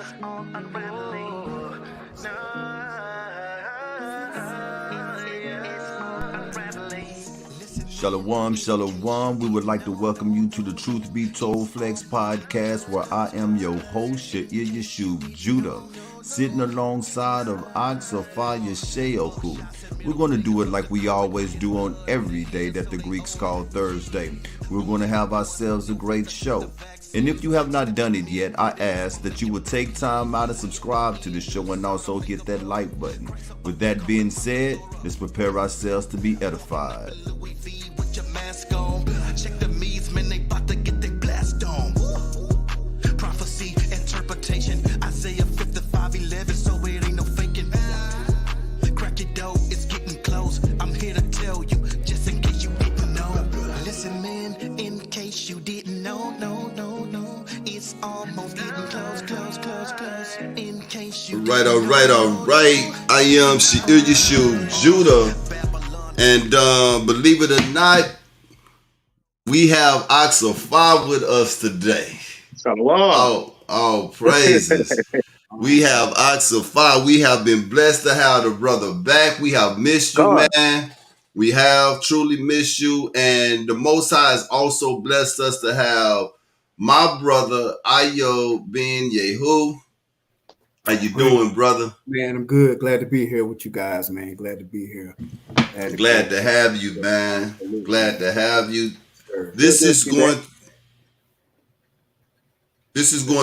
podcast on unraveling. It's on unraveling. Shalom, shalom. We would like to welcome you to the Truth Be Told Flex podcast, where I am your host, Sha'ir Yeshub Judah, sitting alongside of Oxafaya Sheoku. We're going to do it like we always do on every day that the Greeks call Thursday. We're going to have ourselves a great show. And if you have not done it yet, I ask that you would take time out and subscribe to the show and also hit that like button. With that being said, let's prepare ourselves to be edified. Check the me's, man, they about to get their blast on. Prophecy, interpretation, Isaiah 55:11, so it ain't no faking. Crack your dough, it's getting close. I'm here to tell you, just in case you didn't know. Listen, man, in case you didn't know, no. It's almost getting close. In case you All right. I am Sha'ir Yeshub Judah. And believe it or not, we have Oxafaya with us today. Shalom. Oh, praises. We have Oxafaya. We have been blessed to have the brother back. We have missed you, God. man. We have truly missed you. And the Most High has also blessed us to have my brother, Ayo Ben Yehu. How you doing, brother? Man, I'm good. Glad to be here with you guys, man. Glad to be here. Glad to have you, man. Absolutely. Glad to have you. Sure. This is going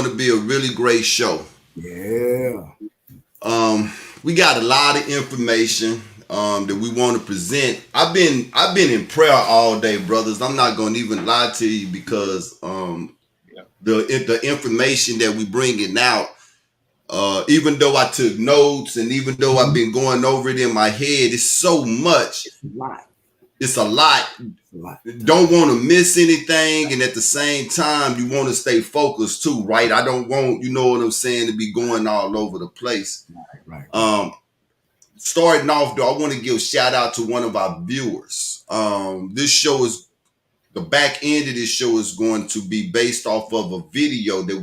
to be a really great show. Yeah. We got a lot of information that we want to present. I've been in prayer all day, brothers. I'm not going to even lie to you because the information that we bringing out, even though I took notes and even though I've been going over it in my head, it's so much. It's a lot. Don't want to miss anything, and at the same time, you want to stay focused too, right? I don't want, you know what I'm saying, to be going all over the place. Right. Starting off, though, I want to give a shout out to one of our viewers. This show is, the back end of this show is going to be based off of a video that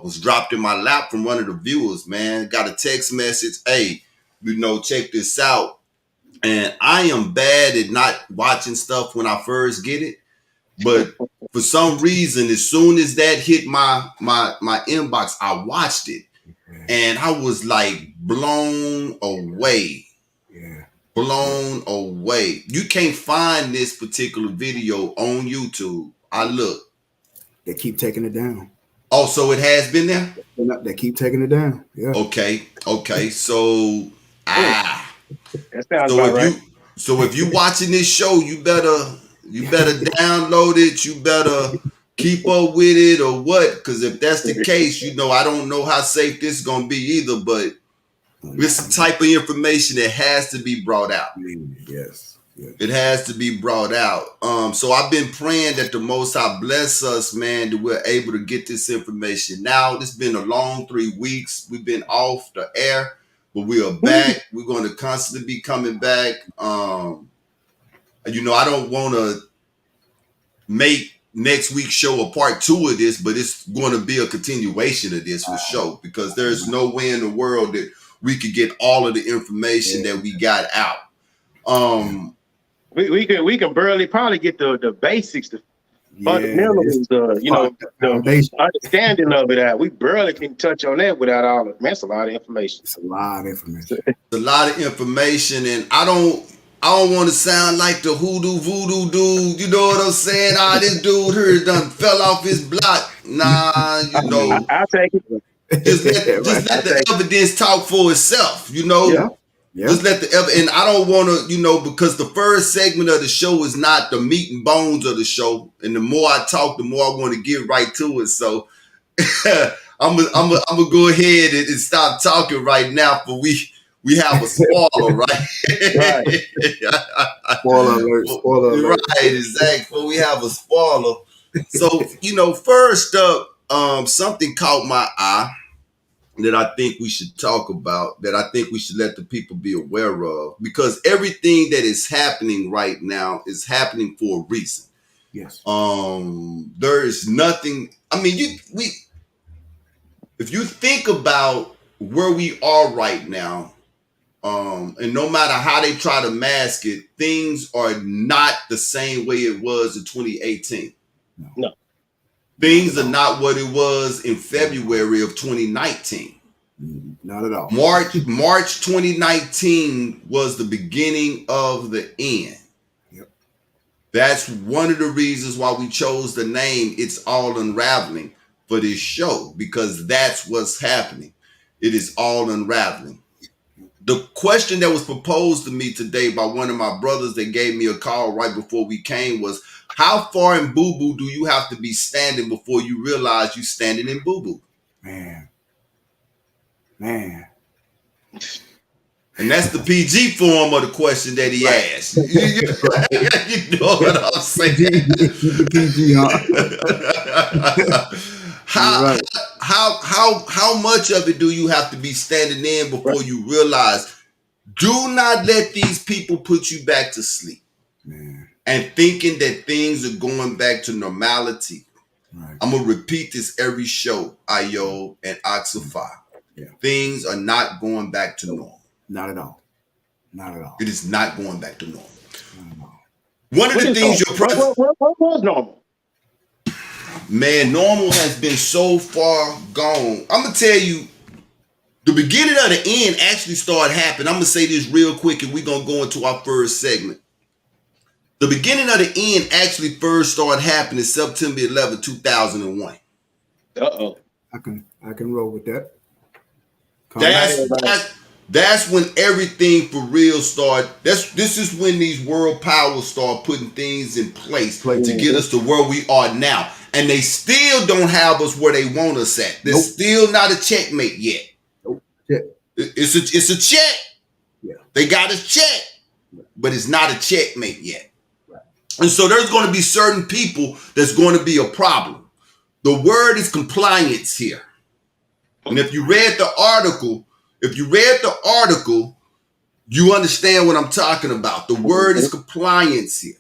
was dropped in my lap from one of the viewers, man. Got a text message, hey, check this out. And I am bad at not watching stuff when I first get it. But for some reason, as soon as that hit my inbox, I watched it. And I was like blown away. Yeah. Blown away. You can't find this particular video on YouTube. I look. They keep taking it down. Oh, so it has been there? They keep taking it down. Yeah. Okay. So That sounds about right. So if you watching this show, you better download it. You better keep up with it or what? Because if that's the case, I don't know how safe this is gonna be either. But it's the type of information that has to be brought out. Yes. It has to be brought out. So I've been praying that the Most High bless us, man, that we're able to get this information. Now, it's been a long 3 weeks. We've been off the air. But we are back. We're going to constantly be coming back. I don't want to make next week's show a part 2 of this, but it's going to be a continuation of this for sure, because there's no way in the world that we could get all of the information that we got out. We can barely probably get the basics, the fundamentals, the understanding of it out. We barely can touch on that without all of it. That's a lot of information. It's a lot of information. It's a lot of information, and I don't want to sound like the hoodoo voodoo dude. You know what I'm saying? This dude here done fell off his block. Nah, I'll take it. Just let the evidence talk for itself. Yeah. Just let and I don't want to, because the first segment of the show is not the meat and bones of the show. And the more I talk, the more I want to get right to it. So I'm gonna go ahead and stop talking right now. For we have a spoiler, right? Spoiler alert. Right, exactly. But we have a spoiler. So first up, something caught my eye that I think we should talk about, that I think we should let the people be aware of, because everything that is happening right now is happening for a reason. Yes. There is nothing. I mean, if you think about where we are right now, and no matter how they try to mask it, things are not the same way it was in 2018. No. Things are not what it was in February of 2019. Not at all. March 2019 was the beginning of the end. Yep. That's one of the reasons why we chose the name It's All Unraveling for this show, because that's what's happening. It is all unraveling. The question that was proposed to me today by one of my brothers that gave me a call right before we came was, how far in boo-boo do you have to be standing before you realize you're standing in boo-boo? Man. And that's the PG form of the question that he asked. You know what I'm saying? PG, How much of it do you have to be standing in before you realize, do not let these people put you back to sleep? Man. And thinking that things are going back to normality. Right. I'm going to repeat this every show, Ayo and Oxify. Yeah. Things are not going back to normal. Not at all. Not at all. It is not going back to normal. Not at all. One of the things your president... What was normal? Man, normal has been so far gone. I'm going to tell you, the beginning of the end actually started happening. I'm going to say this real quick and we're going to go into our first segment. The beginning of the end actually first started happening September 11, 2001. Uh-oh. I can roll with that. That's when everything for real started. This is when these world powers start putting things in place to get us to where we are now. And they still don't have us where they want us at. There's still not a checkmate yet. Nope. Yeah. It's a check. Yeah. They got us checked, but it's not a checkmate yet. Right. And so there's going to be certain people that's going to be a problem. The word is compliance here. And if you read the article, you understand what I'm talking about. The word is compliance here.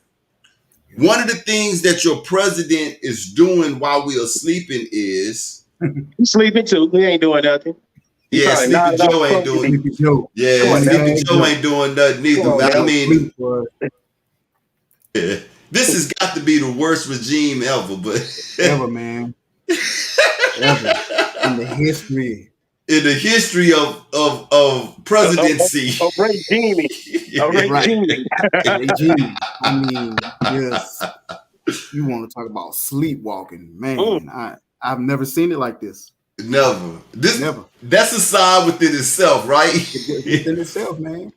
One of the things that your president is doing while we are sleeping is... He's sleeping too. He ain't doing nothing. Yeah, Sleepy Joe ain't doing nothing. Yeah, Sleepy Joe ain't doing nothing either. I mean, this has got to be the worst regime ever, but... Ever, man. Ever. In the history. In the history of presidency. Of regime. Regime. I mean, yes. You want to talk about sleepwalking. Man, I've never seen it like this. Never. Never. That's a sign within itself, right? Within itself, man.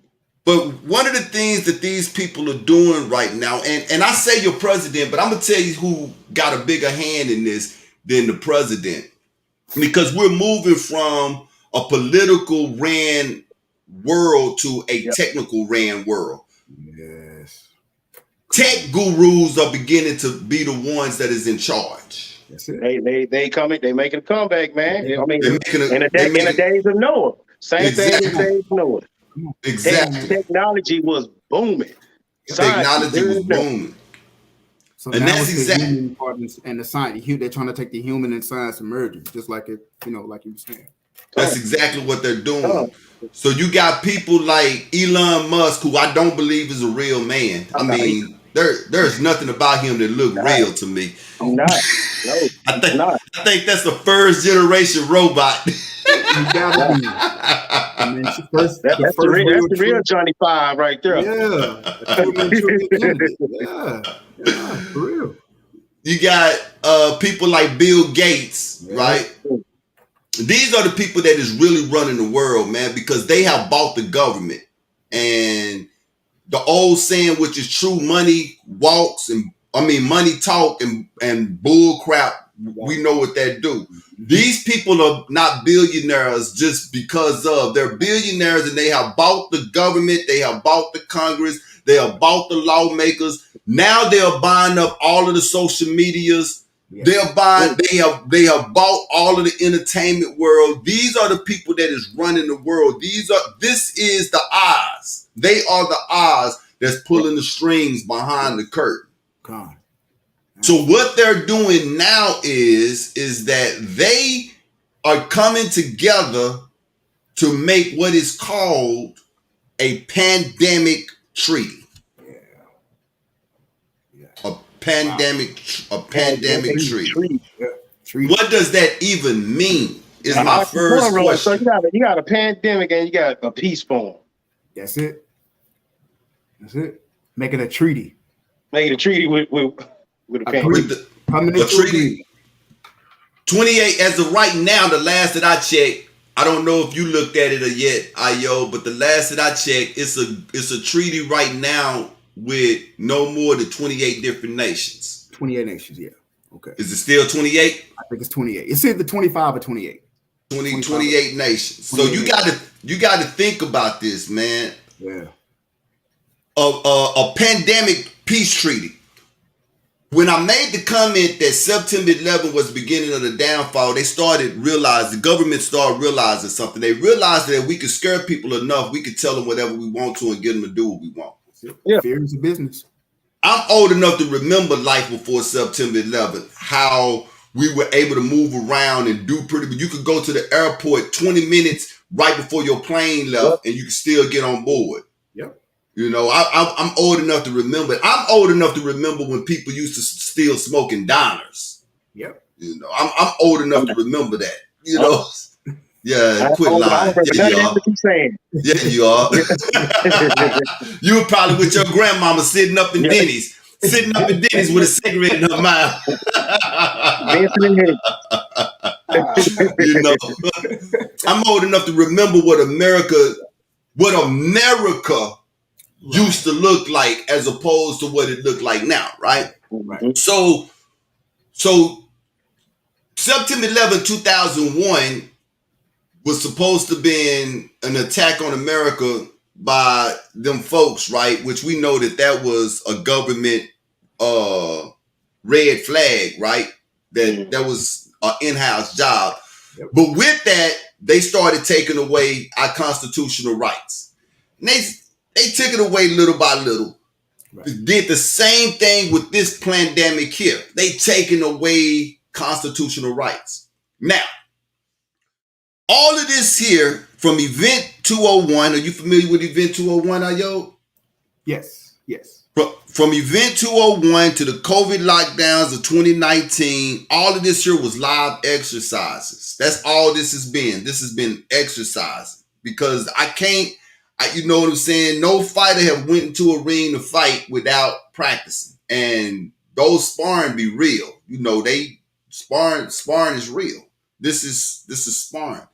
But one of the things that these people are doing right now, and I say your president, but I'm going to tell you who got a bigger hand in this than the president. Because we're moving from a political ran world to a technical ran world. Yes. Tech gurus are beginning to be the ones that is in charge. That's it. They coming. They making a comeback, man. I mean, in in the days of Noah, same thing in the days of Noah. Exactly. Technology was booming. Technology was booming. So and now that's it's exactly the human part and the science. They're trying to take the human and science and merge them, just like it, like you were saying. That's exactly what they're doing. So you got people like Elon Musk, who I don't believe is a real man. I mean, there's nothing about him that look real to me. I think that's the first generation robot. You gotta be. I mean, that's the real Johnny Five right there. Yeah, for real. You got people like Bill Gates, right? These are the people that is really running the world, man, because they have bought the government. And the old saying, which is true, money walks money talk and bull crap. We know what that do. These people are not billionaires just because they're billionaires, and they have bought the government, they have bought the Congress, they have bought the lawmakers. Now they are buying up all of the social medias. Yeah. They have bought all of the entertainment world. These are the people that is running the world. This is the eyes. They are the eyes that's pulling the strings behind the curtain. God. So what they're doing now is that they are coming together to make what is called a pandemic treaty. A pandemic treaty. Treaty. What does that even mean? Is my first question. So you got a pandemic and you got a peace form. That's it. That's it. Make it a treaty. Make it a treaty with a pandemic. With the treaty. 28 as of right now, the last that I checked, I don't know if you looked at it yet, Ayo, but the last that I checked, it's a treaty right now with no more than 28 different nations. 28 nations, yeah. Okay. Is it still 28? I think it's 28. It's either 25 or 28. 28 nations. So you gotta think about this, man. Yeah. A pandemic peace treaty. When I made the comment that September 11 was the beginning of the downfall, the government started realizing something. They realized that if we could scare people enough, we could tell them whatever we want to and get them to do what we want. Yeah. Fear is a business. I'm old enough to remember life before September 11, how we were able to move around and do you could go to the airport 20 minutes right before your plane left and you could still get on board. Yep. You know, I'm old enough to remember. I'm old enough to remember when people used to still smoke in diners. Yep. You know, I'm old enough to remember that. You know, yeah. Quit lying. Yeah, you are. Yeah, you are. You were probably with your grandmama sitting up in Denny's with a cigarette in her mouth. You know, I'm old enough to remember what America used to look like as opposed to what it looked like now, right? Right. So September 11, 2001 was supposed to be an attack on America by them folks, right? Which we know that was a government red flag, right? That was an in-house job. Yep. But with that, they started taking away our constitutional rights. And they took it away little by little. Right. Did the same thing with this pandemic here. They taken away constitutional rights. Now, all of this here from Event 201, are you familiar with Event 201, Ayo? Yes. From Event 201 to the COVID lockdowns of 2019, all of this here was live exercises. That's all this has been. This has been exercises because you know what I'm saying? No fighter have went into a ring to fight without practicing. And those sparring be real. You know, sparring is real. This is sparring.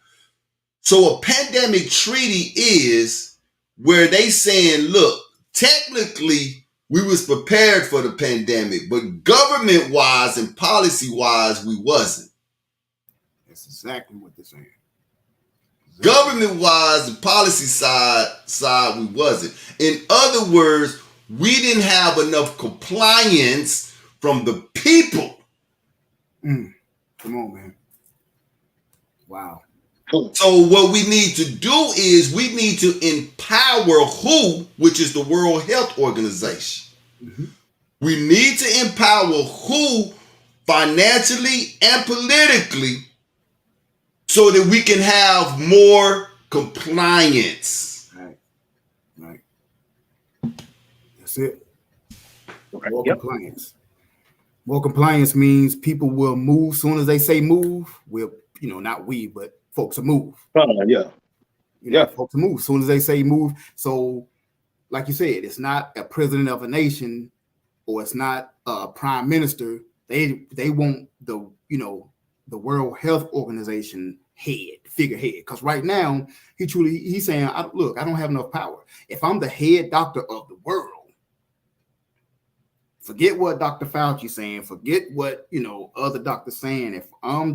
So a pandemic treaty is where they saying, look, technically we was prepared for the pandemic, but government-wise and policy-wise, we wasn't. That's exactly what they're saying. Government-wise and policy side, we wasn't. In other words, we didn't have enough compliance from the people. Come on, man. Wow. So what we need to do is we need to empower WHO, which is the World Health Organization. Mm-hmm. We need to empower WHO financially and politically so that we can have more compliance. Right. That's it. More compliance. More compliance means people will move. Soon as they say move, not we, but folks will move. Folks will move. Soon as they say move. So, like you said, it's not a president of a nation or it's not a prime minister. They want the World Health Organization figurehead. Because right now, he's saying, look, I don't have enough power. If I'm the head doctor of the world, forget what Dr. Fauci's saying, forget what other doctors saying. If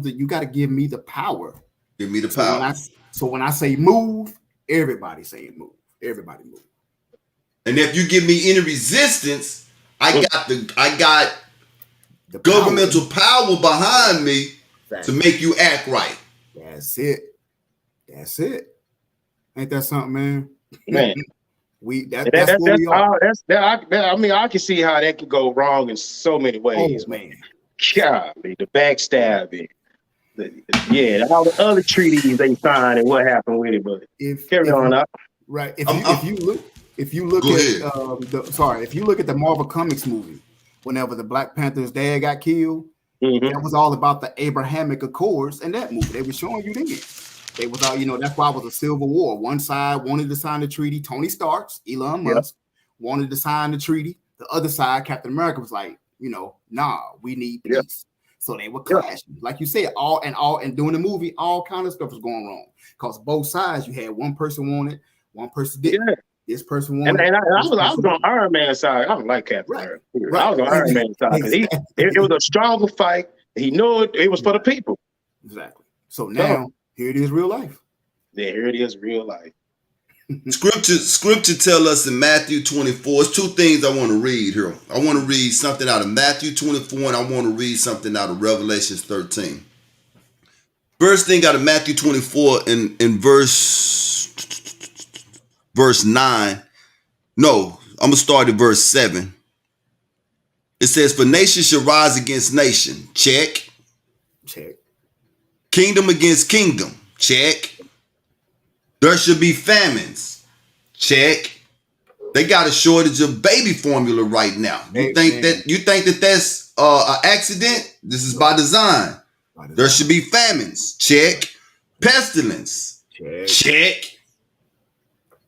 you got to give me the power. Give me the power. So when I say move, everybody's saying move. Everybody move. And if you give me any resistance, I got the governmental power behind me to make you act right. That's it. Ain't that something, man? Man. I can see how that could go wrong in so many ways, man. Golly, the backstabbing, Yeah, all the other treaties they signed and what happened with it, but carry on up. Right. If you look Go at ahead. if you look at the Marvel Comics movie, whenever the Black Panther's dad got killed, Mm-hmm. that was all about the Abrahamic Accords in that movie. They were showing you then. They was all, that's why it was a civil war. One side wanted to sign the treaty. Tony Stark's, Elon Musk, wanted to sign the treaty. The other side, Captain America, was like, nah, we need peace. Yep. So they were clashing. Like you said, and during the movie, all kind of stuff was going wrong. Because both sides, you had one person wanted, one person didn't. Yeah. This person wanted. And I was on Iron Man's side. I don't like Captain America. I was on Iron Man's side because it was a stronger fight. He knew it was for the people. Exactly. So now here it is, real life. Yeah, here it is, real life. Scripture tell us in Matthew 24. It's two things I want to read here. I want to read something out of Matthew 24, and I want to read something out of Revelation 13. First thing out of Matthew 24 in verse 9. No, I'm gonna start at verse 7. It says, "For nation shall rise against nation." Check. Kingdom against kingdom. Check. There should be famines. Check. They got a shortage of baby formula right now. You think that that's an accident? This is by design. There should be famines. Check. Pestilence. Check.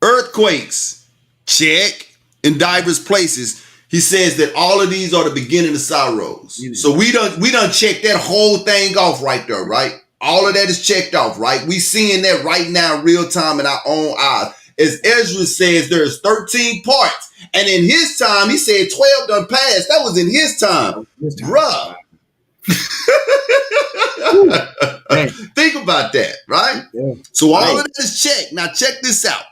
Earthquakes. Check. In diverse places. He says that all of these are the beginning of sorrows. So we done checked that whole thing off right there, right? All of that is checked off, right? We seeing that right now in real time in our own eyes. As Ezra says, there's 13 parts. And in his time, he said 12 done passed. That was in his time. Bruh. Think about that, right? Yeah. So all of that is checked. Now check this out.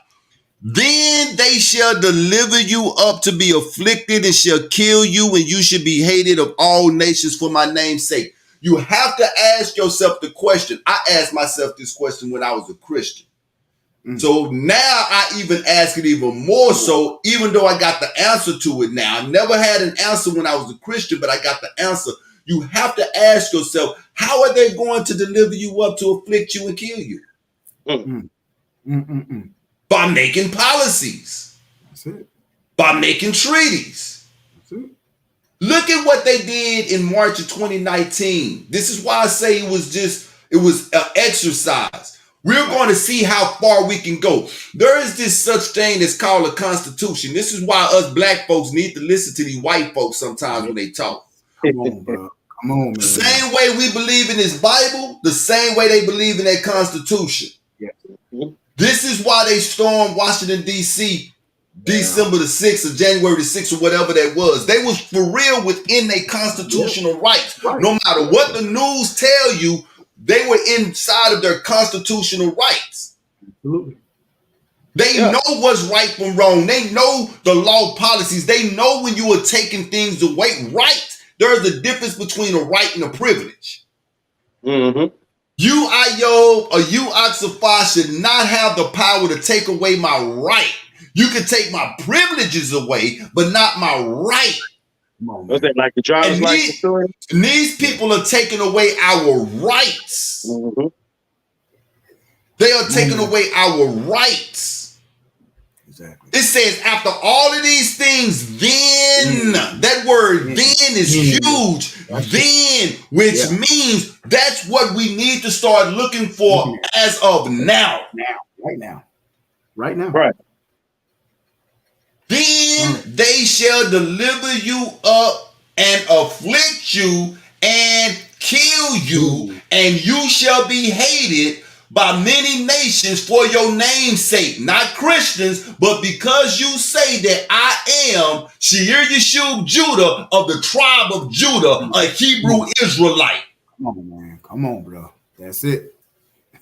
Then they shall deliver you up to be afflicted and shall kill you, and you should be hated of all nations for my name's sake. You have to ask yourself the question. I asked myself this question when I was a Christian. So now I even ask it even more so, even though I got the answer to it now. I never had an answer when I was a Christian, but I got the answer. You have to ask yourself, how are they going to deliver you up to afflict you and kill you? By making policies. That's it. By making treaties. That's it. Look at what they did in March of 2019. This is why I say it was an exercise. We're going to see how far we can go. There is this such thing that's called a constitution. This is why us black folks need to listen to these white folks sometimes when they talk. Come on, bro. Come on, man. The same way we believe in this Bible, the same way they believe in that constitution. Yeah. This is why they stormed Washington, D.C. December the 6th or January the 6th or whatever that was. They was for real within their constitutional rights. Right. No matter what the news tell you, they were inside of their constitutional rights. Absolutely. They know what's right from wrong. They know the law policies. They know when you are taking things away. Right. There's a difference between a right and a privilege. Mm-hmm. You, Ayob, or you, Oxafar, should not have the power to take away my right. You can take my privileges away, but not my right. Was that like the driver's license story? These people are taking away our rights. Mm-hmm. They are taking away our rights. Exactly. It says after all of these things, then that word then is huge. Then, which means that's what we need to start looking for as of now. Right now. Right. Then they shall deliver you up and afflict you and kill you, and you shall be hated by many nations for your name's sake. Not Christians, but because you say that I am Sheir Yeshub Judah of the tribe of Judah, a Hebrew Israelite. Come on, man. Come on, bro. That's it.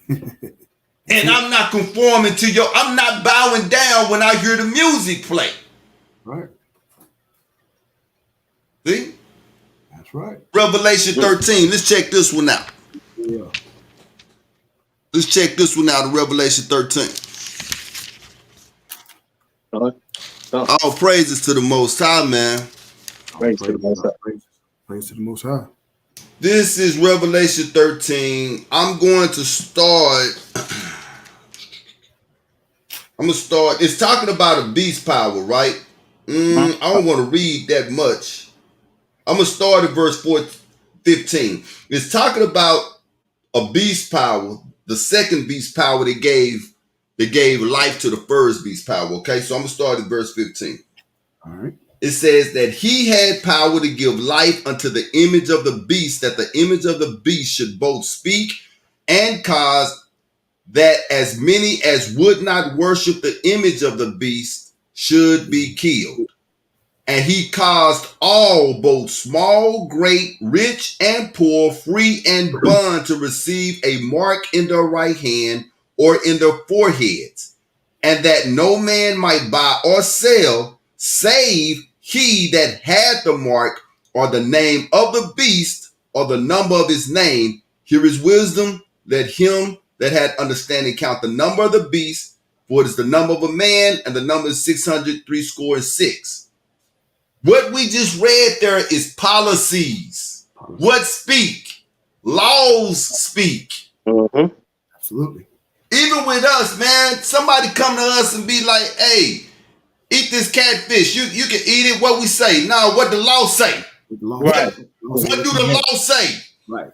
And I'm not conforming to I'm not bowing down when I hear the music play. Right. See? That's right. Revelation 13. Let's check this one out. Yeah. Let's check this one out of Revelation 13. All praises to the Most High, man. Praise to the Most High. Praise to the Most High. This is Revelation 13. I'm going to start. It's talking about a beast power, right? I don't want to read that much. I'm going to start at verse 15. It's talking about a beast power, the second beast power that gave life to the first beast power. Okay, so I'm going to start at verse 15. All right. It says that he had power to give life unto the image of the beast, that the image of the beast should both speak and cause that as many as would not worship the image of the beast should be killed. And he caused all, both small, great, rich, and poor, free and bond, to receive a mark in their right hand or in their foreheads, and that no man might buy or sell, save he that had the mark, or the name of the beast, or the number of his name. Here is wisdom. Let him that had understanding count the number of the beast, for it is the number of a man, and the number is 666. What we just read there is policies. What speak? Laws speak. Mm-hmm. Absolutely. Even with us, man, somebody come to us and be like, hey, eat this catfish. You can eat it. What we say? No, what the law say? Right. What do the law say? Right.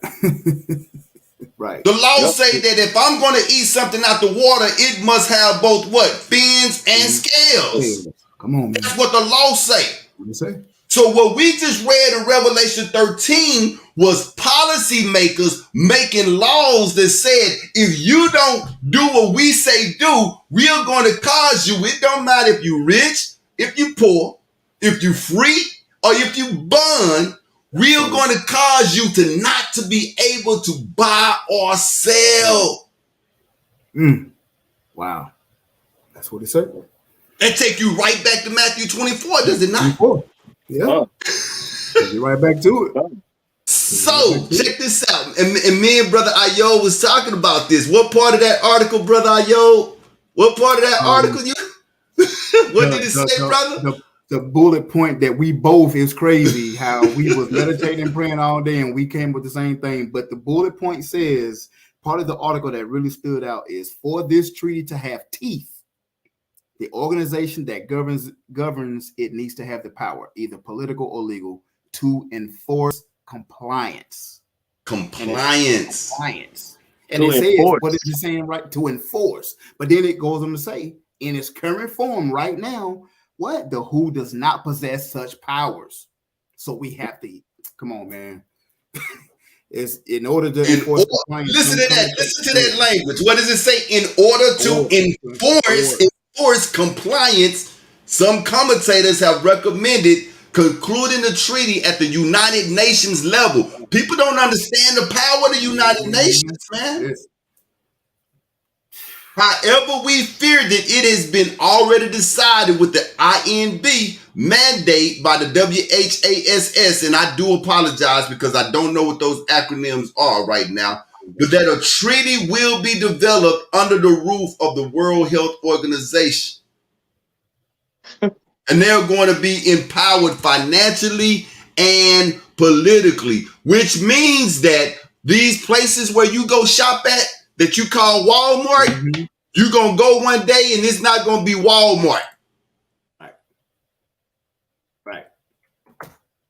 Right. The law say that if I'm going to eat something out the water, it must have both what? Fins and scales. Come on, man. That's what the law say. What you say? So what we just read in Revelation 13 was policymakers making laws that said, if you don't do what we say do, we're going to cause you. It don't matter if you're rich, if you're poor, if you're free, or if you bond, we're going to cause you to not to be able to buy or sell. Wow. That's what it said. That take you right back to Matthew 24, does it not? 24. Yeah. Get right back to it. So check this out. And me and Brother Ayo was talking about this. What part of that article, Brother Ayo? What part of that article you what did it say, brother? The bullet point that we both is crazy how we was meditating and praying all day and we came with the same thing. But the bullet point says part of the article that really stood out is for this treaty to have teeth, the organization that governs it needs to have the power, either political or legal, to enforce compliance. Compliance. And it says, what is it saying, right? To enforce. But then it goes on to say, in its current form right now, what? The WHO does not possess such powers. So we have to, come on, man. Is in order to enforce compliance. Listen to that language. What does it say? In order to enforce compliance, some commentators have recommended concluding the treaty at the United Nations level. People don't understand the power of the United Nations, man. Yes. However, we fear that it has been already decided with the INB mandate by the WHASS, and I do apologize because I don't know what those acronyms are right now, but that a treaty will be developed under the roof of the World Health Organization. And they're going to be empowered financially and politically, which means that these places where you go shop at, that you call Walmart, you're going to go one day and it's not going to be Walmart. Right.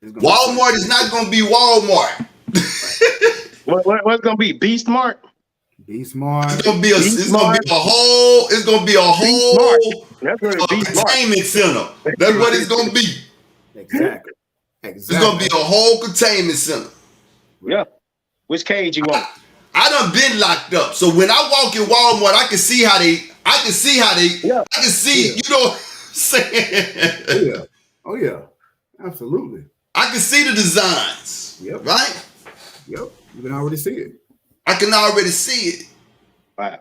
Walmart is not going to be Walmart. What's going to be? Beast Mart? Beast Mart. It's going to be a whole containment center. That's what it's going to be. Exactly. It's going to be a whole containment center. Yeah. Which cage you want? I done been locked up. So when I walk in Walmart, I can see, you know what I'm saying? Oh yeah. Absolutely. I can see the designs. Yep. Right? Yep. You can already see it. I can already see it. Wow.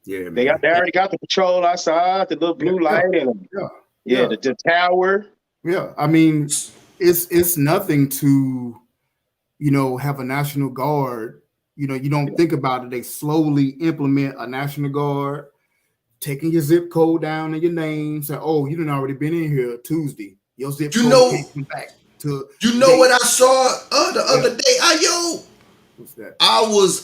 Yeah, man. They already got the patrol outside, the little blue light, and the tower. Yeah, I mean, it's nothing to, have a National Guard. You don't think about it. They slowly implement a National Guard, taking your zip code down and your name. Say, oh, you done already been in here Tuesday. Your zip code came back to. What I saw the other day. What's that? I was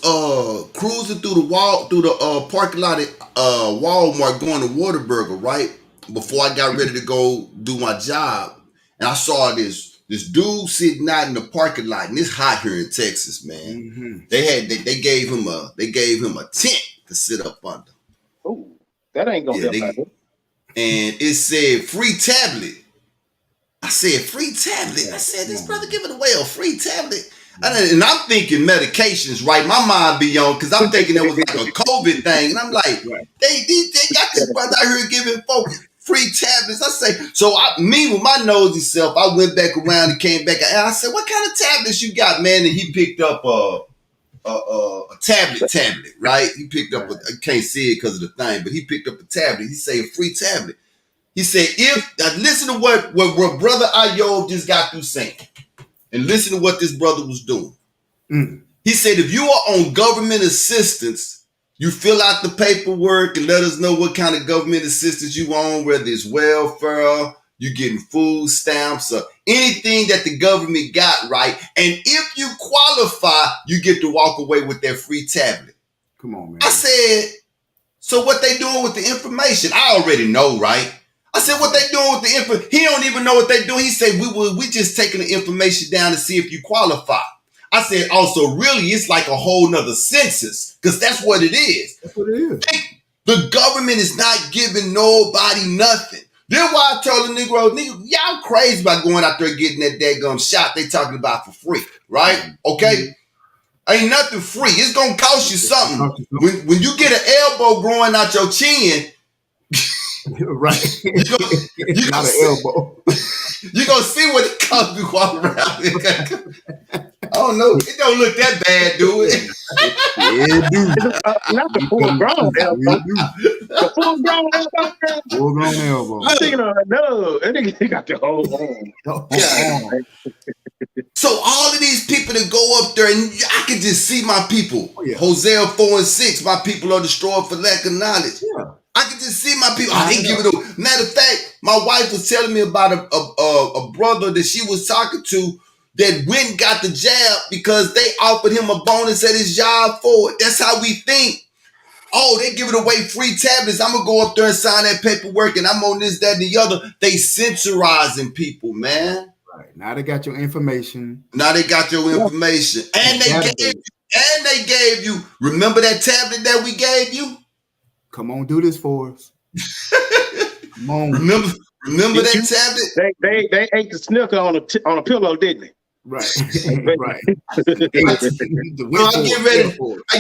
cruising through the parking lot at Walmart going to Whataburger, right? Before I got ready to go do my job. And I saw this dude sitting out in the parking lot, and it's hot here in Texas, man. They gave him a tent to sit up under. Oh, that ain't gonna help out. And it said free tablet. I said free tablet. I said this brother giving away a free tablet. And I'm thinking medications, right? My mind be on because I'm thinking it was like a COVID thing, and I'm like, they got this brother out here giving folks free tablets. I say, so me with my nosy self, I went back around and came back, and I said, what kind of tablets you got, man? And he picked up a tablet, right? He picked up I can't see it because of the thing, but he picked up a tablet. He said a free tablet. He said, listen to what Brother Ayob just got through saying. And listen to what this brother was doing. He said, if you are on government assistance, you fill out the paperwork and let us know what kind of government assistance you on, whether it's welfare, you getting food stamps, or anything that the government got, right? And if you qualify, you get to walk away with that free tablet. Come on, man. I said, so what they doing with the information? I already know, right? I said, what they doing with the info? He don't even know what they doing. He said, we just taking the information down to see if you qualify. I said, also, really, it's like a whole nother census, because that's what it is. That's what it is. The government is not giving nobody nothing. That's why I told the Negro, y'all crazy about going out there getting that daggum shot they talking about for free, right? Okay? Ain't nothing free. It's going to cost you something. When you get an elbow growing out your chin, right. You're Not an elbow. You're going to see what it costs to walk around. I don't know. It don't look that bad, do it? Yeah, dude. Not the full grown elbow. The full grown elbow. Full grown elbow. I'm thinking of no. That nigga got the whole arm. So all of these people that go up there, and I can just see my people. Hosea 4 and 6, my people are destroyed for lack of knowledge. Yeah. I can just see my people. They give it a matter of fact, my wife was telling me about a brother that she was talking to that went and got the jab because they offered him a bonus at his job for it. That's how we think. Oh, they giving away free tablets. I'm going to go up there and sign that paperwork and I'm on this, that, and the other. They censorizing people, man. Right. Now they got your information. Now they got your information. And they gave you, remember that tablet that we gave you? Come on, do this for us. Come on. Remember that tablet? They ate the snooker on a pillow, didn't they? Right. Right. I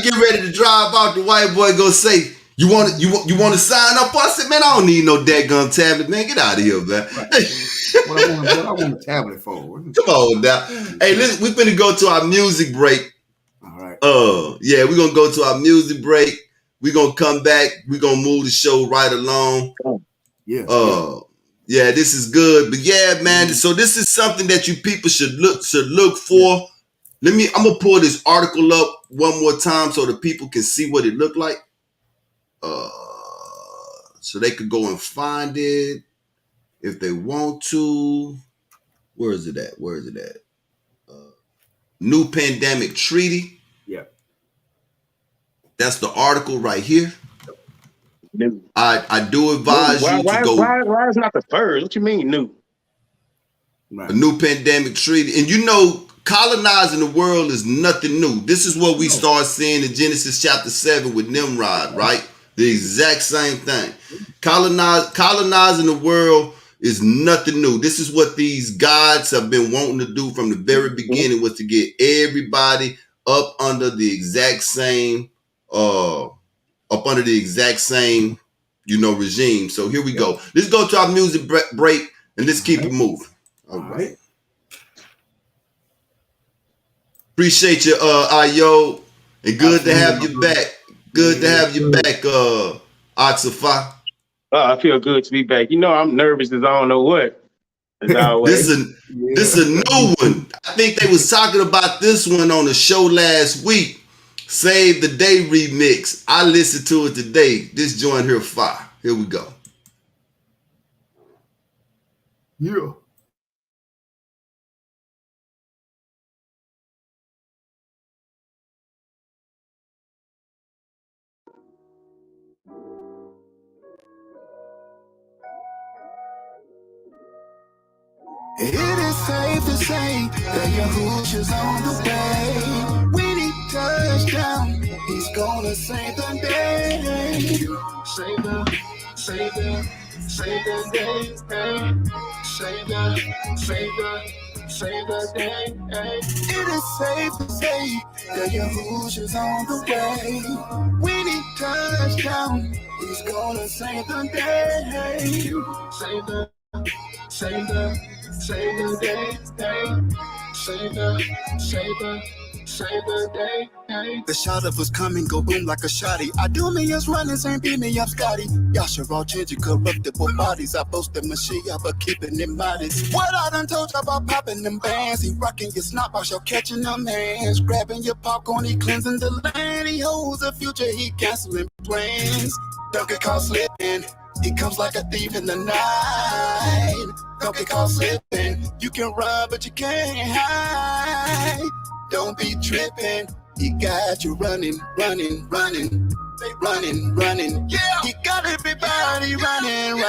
get ready to drive out. The white boy go say, you want to sign up? I said, man, I don't need no daggum tablet, man. Get out of here, man. Right. What I want a tablet for? Come on now. Hey, listen, we're gonna go to our music break. All right. Yeah, we're gonna go to our music break. We're gonna come back. We're gonna move the show right along. Yeah. Yeah, this is good. But yeah, man, so this is something that you people should look for. I'm gonna pull this article up one more time so the people can see what it looked like. So they could go and find it if they want to. Where is it at? New pandemic treaty. Yeah. That's the article right here. New. I do advise you to go. Why is not the first? What you mean new? Right. A new pandemic treaty. And you know, colonizing the world is nothing new. This is what we start seeing in Genesis chapter 7 with Nimrod, right? The exact same thing. Colonizing the world is nothing new. This is what these gods have been wanting to do from the very beginning, was to get everybody up under the exact same regime. So here we go. Let's go to our music break and let's keep it moving. All right. Appreciate you, Ayo, and good to have you back. Good to have you back, Atsafa. I feel good to be back. You know, I'm nervous as I don't know what. This is a new one. I think they was talking about this one on the show last week. Save the Day remix. I listened to it today. This joint here fire. Here we go. Yeah. It is safe to say that your Yahush's on the way. When he touchdown, he's gonna save the day. Save the day. Hey. Save the day. Hey. It is safe to say that your Yahush's on the way. When he touchdown, he's gonna save the day. Save the day, save the day. The shot of us coming, go boom like a shotty. I do me as running, same beat me, I'm Scotty. Y'all should all change your corruptible bodies. I boast the machine, but keeping it modest. What I done told you about popping them bands. He rocking your snot box, y'all catching them hands. Grabbing your popcorn, he cleansing the land. He holds the future, he canceling plans. Don't get caught slipping. He comes like a thief in the night. Don't get caught slipping. You can run, but you can't hide. Don't be tripping. He got you running. Yeah, he got everybody running.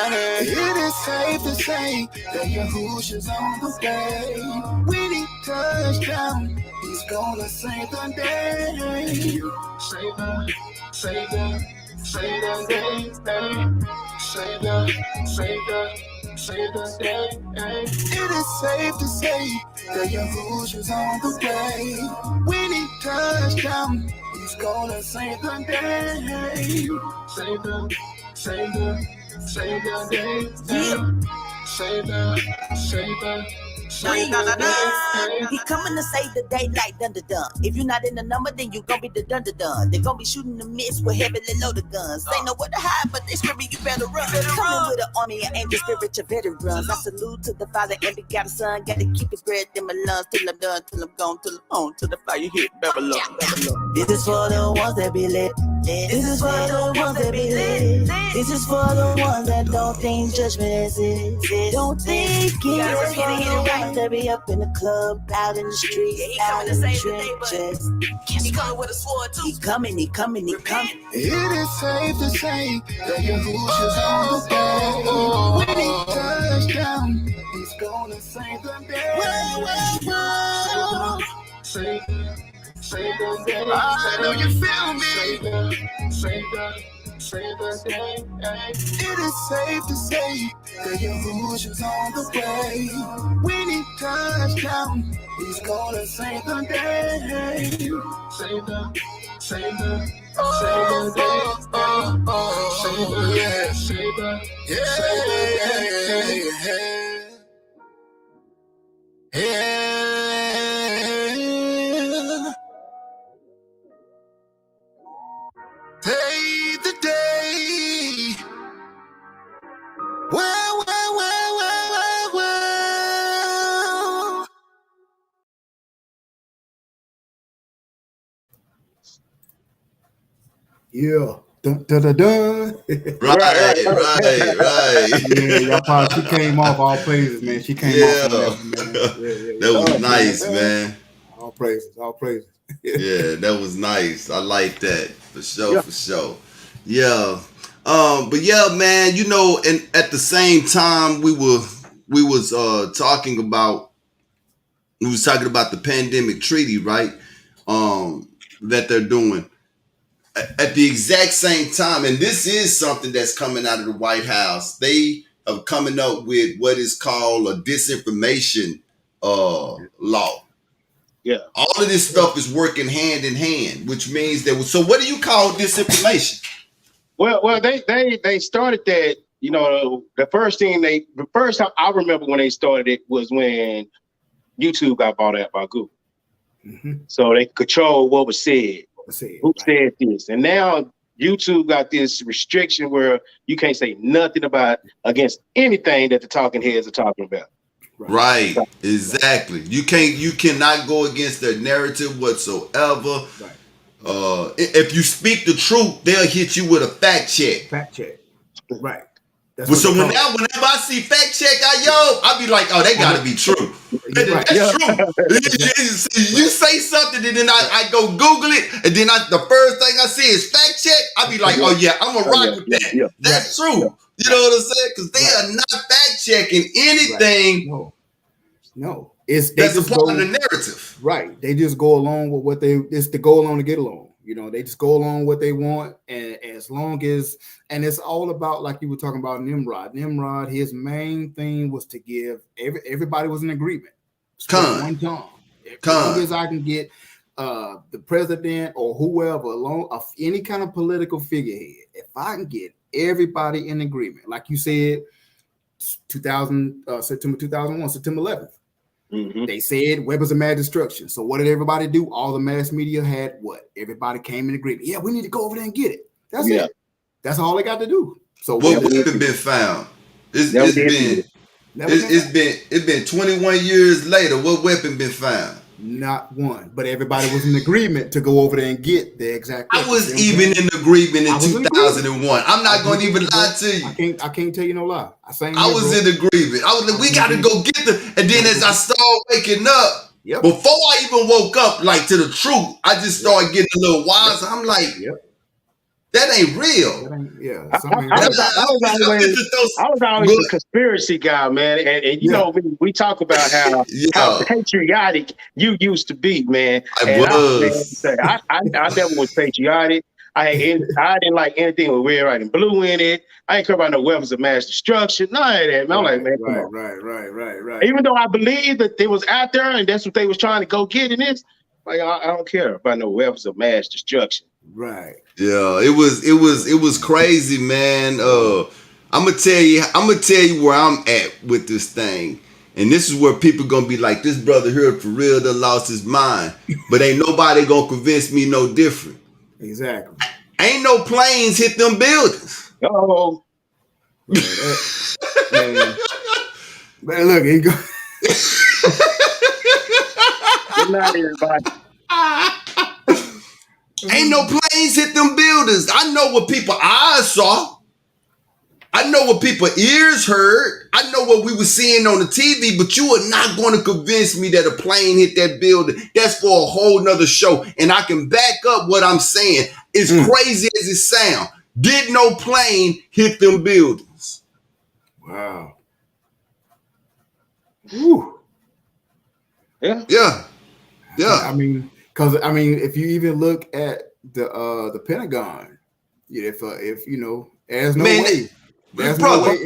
It is safe to say that Yahushua's on the way. When he touchdown, he's gonna save the day. Save the day. Save the day. It is safe to say that Yahushua's on the way. When he touchdown, he's gonna save the day. Save the day. Save the He coming to save the day like dun-dun-dun. If you're not in the number, then you gon' be the dun-dun-dun. They gon' be shooting the miss with heavily loaded guns. They know where to hide, but they screaming, you better run. Coming with an army of angel spiritual veterans. I salute to the Father and we got a son. Gotta keep his breath in my lungs till I'm done, till I'm gone, till I'm on, till the fire hit Babylon. This is for the ones that be lit. This is for the ones that be lit. This is for the ones that don't think judgment is it. Don't think it's for the ones that be up in the club, out in the streets, out in the trenches. He coming with a sword too. He coming. It is safe to say that Yahushua's on the way. When he touchdown, he's gonna save the day. Save the day. I know you feel me. Save the day. It is safe to say that Yahushua's on the way. When he touchdown, he's gonna save the day. Save the day. Save the Save the day. Well. Yeah. Dun, dun, dun, dun. Right. Yeah, y'all probably, she came off all praises, man. She came off on that one, man. Yeah. That was nice, man. All praises. Yeah, that was nice. I like that for sure. Yeah. But yeah, man, you know, and at the same time we was talking about the pandemic treaty, right? That they're doing. At the exact same time, and this is something that's coming out of the White House, they are coming up with what is called a disinformation law. Yeah. All of this stuff is working hand in hand, which means that. So, what do you call disinformation? Well, they started that. You know, the first time I remember when they started it was when YouTube got bought out by Google. Mm-hmm. So they control what was said. Who said this? And now YouTube got this restriction where you can't say nothing against anything that the talking heads are talking about. Right. Exactly. You cannot go against their narrative whatsoever. Right. If you speak the truth, they'll hit you with a fact check. Right. So whenever I see fact check, I'll be like, oh, they gotta be true. Right. That's true. You say something, and then I go Google it, and then the first thing I see is fact check. I be like, oh yeah, I'm gonna rock with that. Yeah. That's true. You know what I'm saying? Because they are not fact checking anything. Right. No. That's a part of the narrative. Right. They just go along with what it's to go along to get along. You know, they just go along what they want, and as long as, and it's all about, like you were talking about Nimrod. Nimrod, his main thing was to give everybody was in agreement. One tongue. As long as I can get the president or whoever along any kind of political figurehead, if I can get everybody in agreement, like you said, September 2001, September 11th. Mm-hmm. They said weapons of mass destruction. So what did everybody do? All the mass media had what? Everybody came in agreement. Yeah, we need to go over there and get it. That's it. That's all they got to do. So what weapon been found? It's been 21 years later. What weapon been found? Not one, but everybody was in agreement to go over there and get the exact weapon. I was even in agreement in 2001. I'm not going to even lie to you. I can't tell you no lie. I was in agreement. I was like, we got to go get them. And then as I started waking up, before I even woke up, like to the truth, I just started getting a little wiser. I'm like, that ain't real. I was always a conspiracy guy, man. And you know, we talk about how patriotic you used to be, man. I never was patriotic. I didn't like anything with red, white, and blue in it. I ain't care about no weapons of mass destruction. None of that, man. I'm like, man, come on. Right. Even though I believe that it was out there and that's what they was trying to go get in this, like I don't care about no weapons of mass destruction. Right. Yeah, it was crazy, man. I'm gonna tell you where I'm at with this thing. And this is where people gonna be like, this brother here for real that lost his mind. But ain't nobody gonna convince me no different. Exactly. Ain't no planes hit them buildings. Oh. Man, look, he go. Good night, everybody. Ain't no planes hit them buildings. I know what people eyes saw. I know what people ears heard. I know what we were seeing on the TV, but you are not going to convince me that a plane hit that building. That's for a whole nother show. And I can back up what I'm saying. As crazy as it sounds. Did no plane hit them buildings? Wow. Woo. Yeah. I mean, if you even look at the Pentagon, if you know, there's no way. There's no way.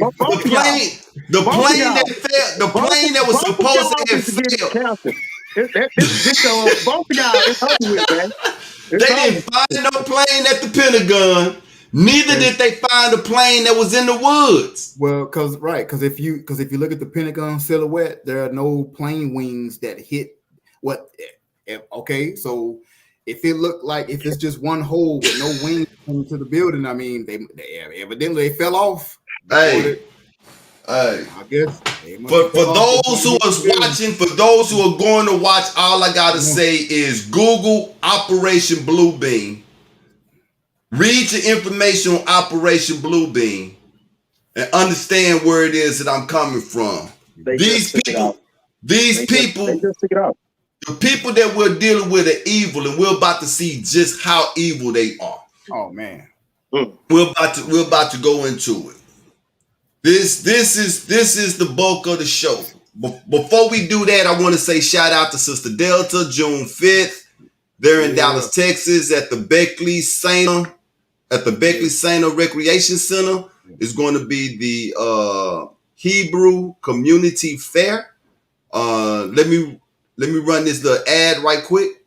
The plane that was supposed to have failed. Both of y'all, it's over with, man. They didn't find no plane at the Pentagon. Neither did they find a plane that was in the woods. Well, because if you look at the Pentagon silhouette, there are no plane wings that hit what. Okay, so if it looked like if it's just one hole with no wings coming to the building, I mean, they evidently fell off. I guess. But for those who are watching, for those who are going to watch, all I gotta say is Google Operation Bluebeam. Read your information on Operation Bluebeam and understand where it is that I'm coming from. These people, the people that we're dealing with are evil, and we're about to see just how evil they are. Oh man, we're about to go into it. This is the bulk of the show. Before we do that, I want to say shout out to Sister Delta, June 5th. They're in Dallas, Texas, at the Beckley Sainer Recreation Center. It's going to be the Hebrew Community Fair. Let me run this little ad right quick.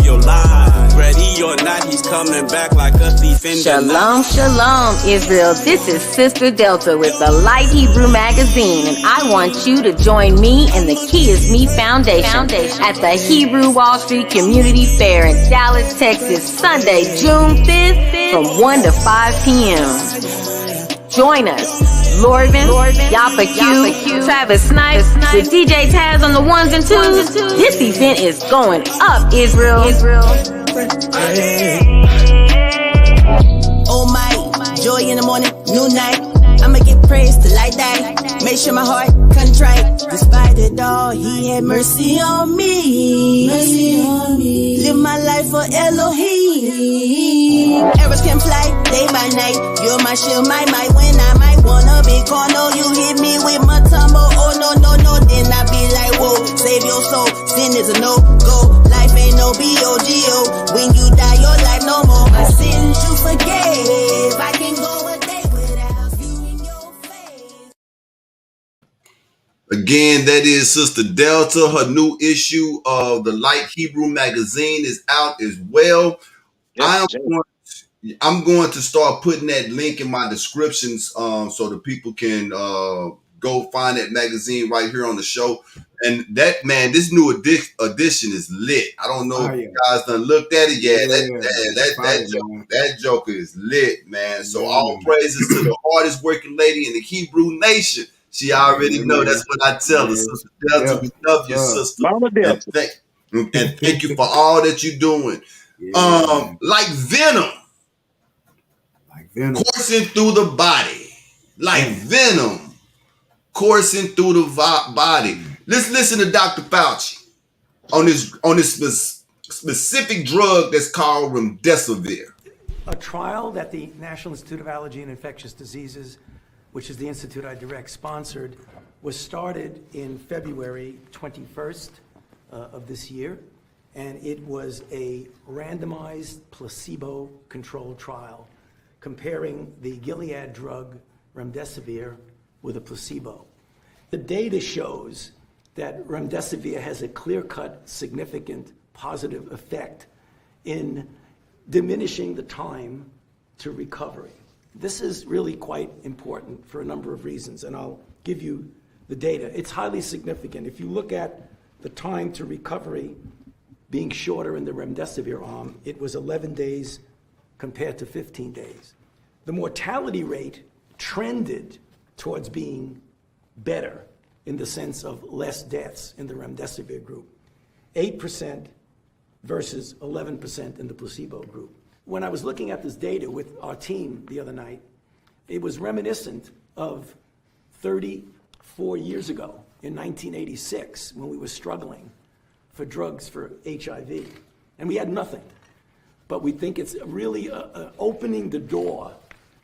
Your life, ready or not, he's coming back like a thief in the night. Shalom, Israel. This is Sister Delta with the Light Hebrew Magazine, and I want you to join me and the Key Is Me Foundation at the Hebrew Wall Street Community Fair in Dallas, Texas, Sunday, June 5th from 1 to 5 p.m. Join us. Lorvin, Yapa Q, Travis Snipes, with DJ Taz on the ones and twos. This event is going up, Israel. Oh my, joy in the morning, new night. I'ma give praise to light that. Make sure my heart contrite. Despite it all, he had mercy on me. Live my life for Elohim. Arrows can fly day by night. You're my shield, my might. When I might wanna be corner, you hit me with my tumble. Oh no. Then I be like, whoa, save your soul. Sin is a no-go. Life ain't no B-O-G-O. When you die, your life no more. My sins you forgave. I can go a day without you in your face. Again, that is Sister Delta. Her new issue of the Light Hebrew magazine is out as well. Yes, I'm going to start putting that link in my descriptions so that people can go find that magazine right here on the show. And that, man, this new edition is lit. I don't know if you guys done looked at it. That joker is lit, man. So all praises to the hardest working lady in the Hebrew nation. She already know. That's what I tell her. Sister Delta, we love you, sister. Mama Delta. And thank you for all that you're doing. Like venom. Coursing through the body. Like venom. Coursing through the body. Let's listen to Dr. Fauci on this specific drug that's called remdesivir. A trial that the National Institute of Allergy and Infectious Diseases, which is the institute I direct sponsored, was started in February 21st of this year. And it was a randomized placebo-controlled trial comparing the Gilead drug remdesivir with a placebo. The data shows that remdesivir has a clear-cut, significant positive effect in diminishing the time to recovery. This is really quite important for a number of reasons, and I'll give you the data. It's highly significant. If you look at the time to recovery being shorter in the remdesivir arm, it was 11 days compared to 15 days. The mortality rate trended towards being better in the sense of less deaths in the remdesivir group. 8% versus 11% in the placebo group. When I was looking at this data with our team the other night, it was reminiscent of 34 years ago in 1986 when we were struggling for drugs for HIV. And we had nothing. But we think it's really opening the door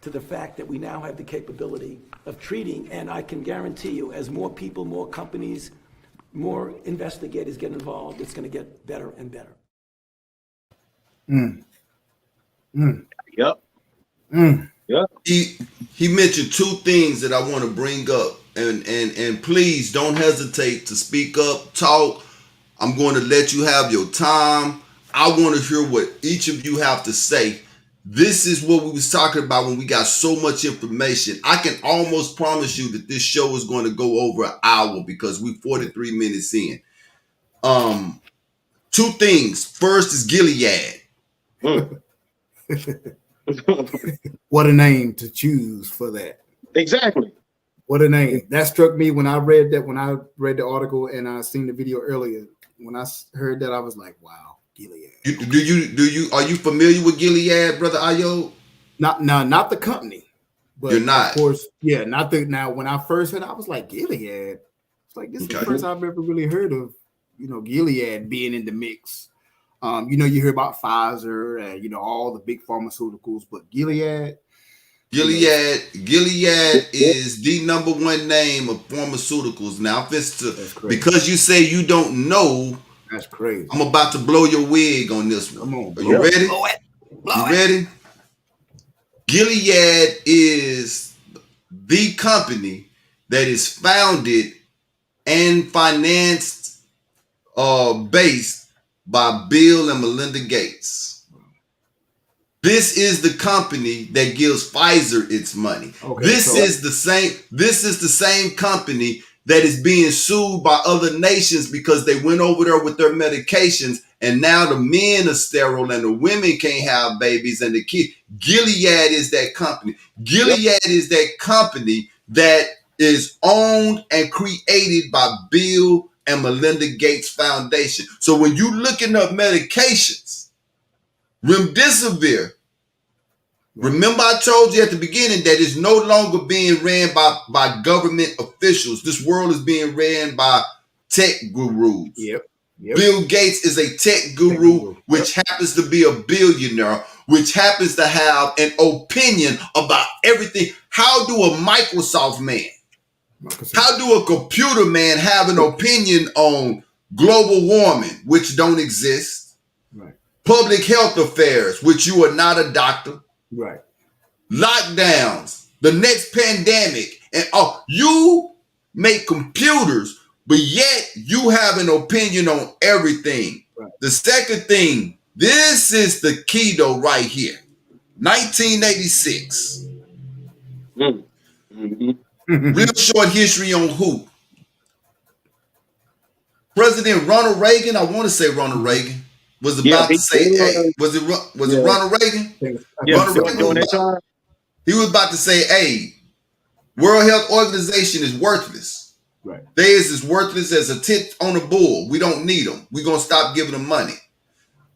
to the fact that we now have the capability of treating. And I can guarantee you, as more people, more companies, more investigators get involved, it's going to get better and better. Yep. He mentioned two things that I want to bring up, and please don't hesitate to speak up, talk. I'm going to let you have your time. I want to hear what each of you have to say. This is what we was talking about when we got so much information. I can almost promise you that this show is going to go over an hour because we're 43 minutes in. Two things. First is Gilead. What a name to choose for that. Exactly. What a name. That struck me when I read the article and I seen the video earlier. When I heard that, I was like, wow, Gilead. Are you familiar with Gilead, Brother Ayo? Not the company. But you're not. Of course, yeah, not the now when I first heard, I was like, Gilead. It's like this is the first I've ever really heard of, Gilead being in the mix. You hear about Pfizer and all the big pharmaceuticals, but Gilead is the number one name of pharmaceuticals. Now, if it's because you say you don't know, that's crazy. I'm about to blow your wig on this one. Come on, are you ready? Blow it. Ready? Gilead is the company that is founded and financed, based by Bill and Melinda Gates. This is the company that gives Pfizer its money. Okay, this is the same company that is being sued by other nations because they went over there with their medications and now the men are sterile and the women can't have babies and the kids. Gilead is that company. Gilead is that company that is owned and created by Bill and Melinda Gates Foundation. So when you looking up medications, remdesivir Remember, I told you at the beginning that it's no longer being ran by government officials. This world is being ran by tech gurus. Yep. Bill Gates is a tech guru, which happens to be a billionaire, which happens to have an opinion about everything. How do a Microsoft man, how do a computer man have an opinion on global warming, which don't exist? Right. Public health affairs, which you are not a doctor. Right. Lockdowns, the next pandemic, and you make computers, but yet you have an opinion on everything. Right. The second thing, this is the key though right here. 1986. Real short history on who? President Ronald Reagan, I want to say Ronald Reagan, was about to say, hey, was it Ronald Reagan? Ronald Reagan he was about to say, hey, World Health Organization is worthless. Right. They is as worthless as a tit on a bull. We don't need them. We're going to stop giving them money.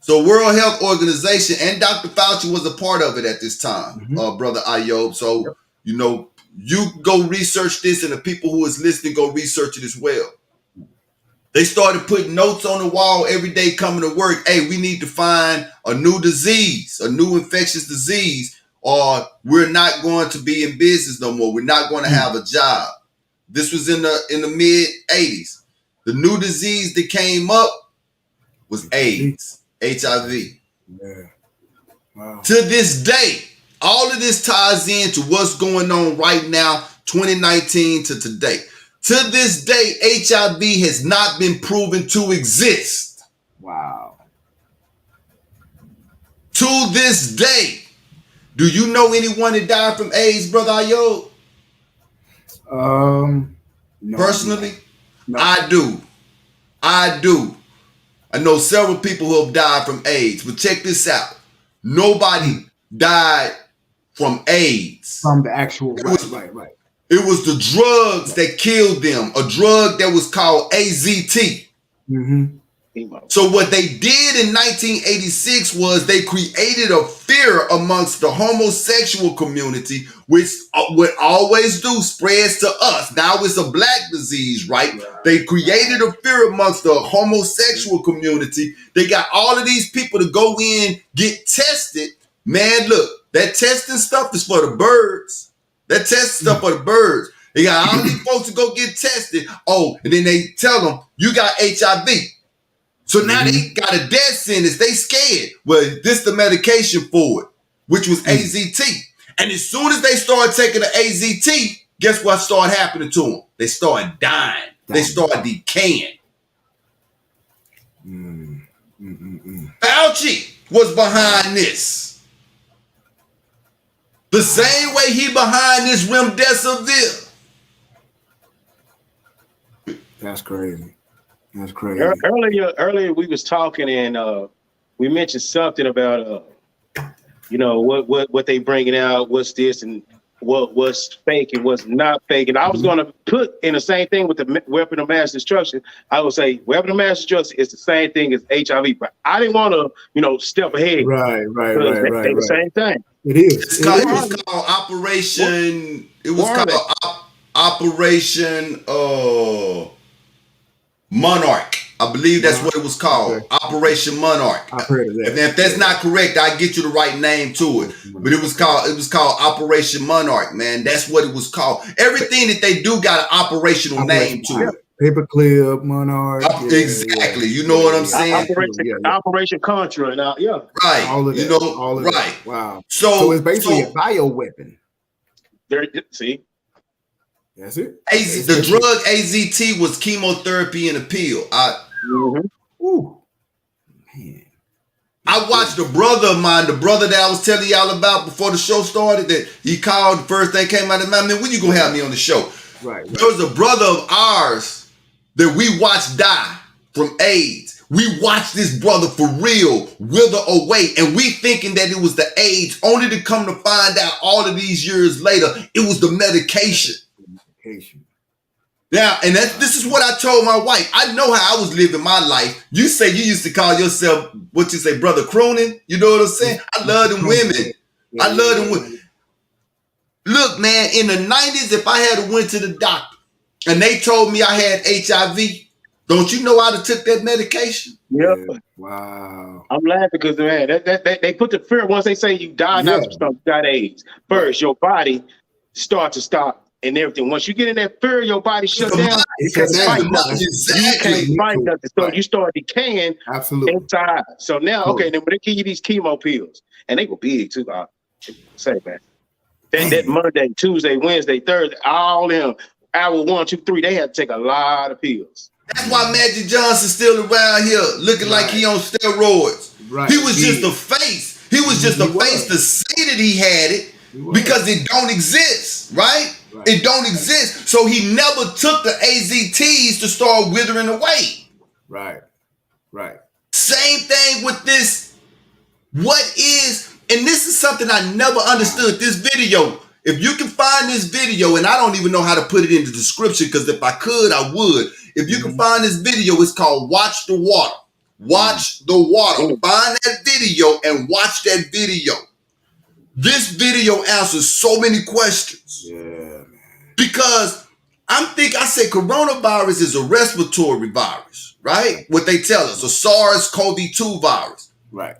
So World Health Organization and Dr. Fauci was a part of it at this time, Brother Ayob. So, you know, you go research this and the people who is listening go research it as well. They started putting notes on the wall every day coming to work. Hey, we need to find a new disease, a new infectious disease, or we're not going to be in business no more. We're not going to have a job. This was in the mid 80s. The new disease that came up was AIDS, HIV. Yeah. Wow. To this day, all of this ties into what's going on right now, 2019 to today. To this day, HIV has not been proven to exist. Wow. To this day, do you know anyone that died from AIDS, Brother Ayo? No, personally, no. I do. I know several people who have died from AIDS, but check this out. Nobody died from AIDS. From the actual, right. It was the drugs that killed them, a drug that was called AZT. So what they did in 1986 was they created a fear amongst the homosexual community, which would always do spreads to us. Now it's a black disease, right? They created a fear amongst the homosexual community. They got all of these people to go in, get tested. Man, look, that testing stuff is for the birds. That testing stuff for the birds. They got all these folks to go get tested. Oh, and then they tell them, you got HIV. So now they got a death sentence. They scared. Well, this the medication for it, which was AZT. And as soon as they started taking the AZT, guess what started happening to them? They started dying. They started decaying. Fauci was behind this. The same way he behind this remdesivir. That's crazy. That's crazy. Earlier we was talking and we mentioned something about what they bringing out, what's this and what's fake and what's not fake. And I was going to put in the same thing with the weapon of mass destruction. I would say weapon of mass destruction is the same thing as HIV, but I didn't want to step ahead. Right. They the same thing. It is. It was called Operation. It was called Operation Monarch. I believe that's what it was called. Okay. Operation Monarch. I've heard of that. And if that's not correct, I'll get you the right name to it. But it was called Operation Monarch, man. That's what it was called. Everything that they do got an operational name to it. Paperclip, Monarch. Exactly. You know what I'm saying? Operation Contra. Now, right. All of that. All of right. That. Wow. So it's basically a bioweapon. There. See. That's it. The drug AZT was chemotherapy in a pill. Ooh, man. I watched a brother of mine, the brother that I was telling y'all about before the show started, that he called, the first thing came out of his mouth, man, when you gonna have me on the show? Right. There was a brother of ours that we watched die from AIDS. We watched this brother for real wither away, and we thinking that it was the AIDS, only to come to find out all of these years later, it was the medication. Yeah, and this is what I told my wife. I know how I was living my life. You say you used to call yourself, what you say, Brother Cronin? You know what I'm saying? I love them women. I love them. Look, man, in the 90s, if I had went to the doctor and they told me I had HIV, don't you know I'd have took that medication? Yep. Yeah. Wow. I'm laughing because, man, they put the fear, once they say you died out of something, you got AIDS. First, your body starts to stop and everything. Once you get in that fear, your body shut down. You can't fight nothing. You can't fight nothing. So you start decaying inside. So now, okay, then when they give you these chemo pills, and they were big too, I say, man. That Monday, Tuesday, Wednesday, Thursday, all them, hour 1, 2, 3, they had to take a lot of pills. That's why Magic Johnson's still around here looking like he on steroids. Right. He was just a face. He was just a face to say that he had it because it don't exist, right? It don't exist. So he never took the AZTs to start withering away. Right. Same thing with this. What is, and this is something I never understood, this video. If you can find this video, and I don't even know how to put it in the description, because if I could, I would. If you can find this video, it's called Watch the Water. Watch the Water. Find that video and watch that video. This video answers so many questions. Yeah, man. Because I said coronavirus is a respiratory virus, right? What they tell us, a SARS-CoV-2 virus. Right.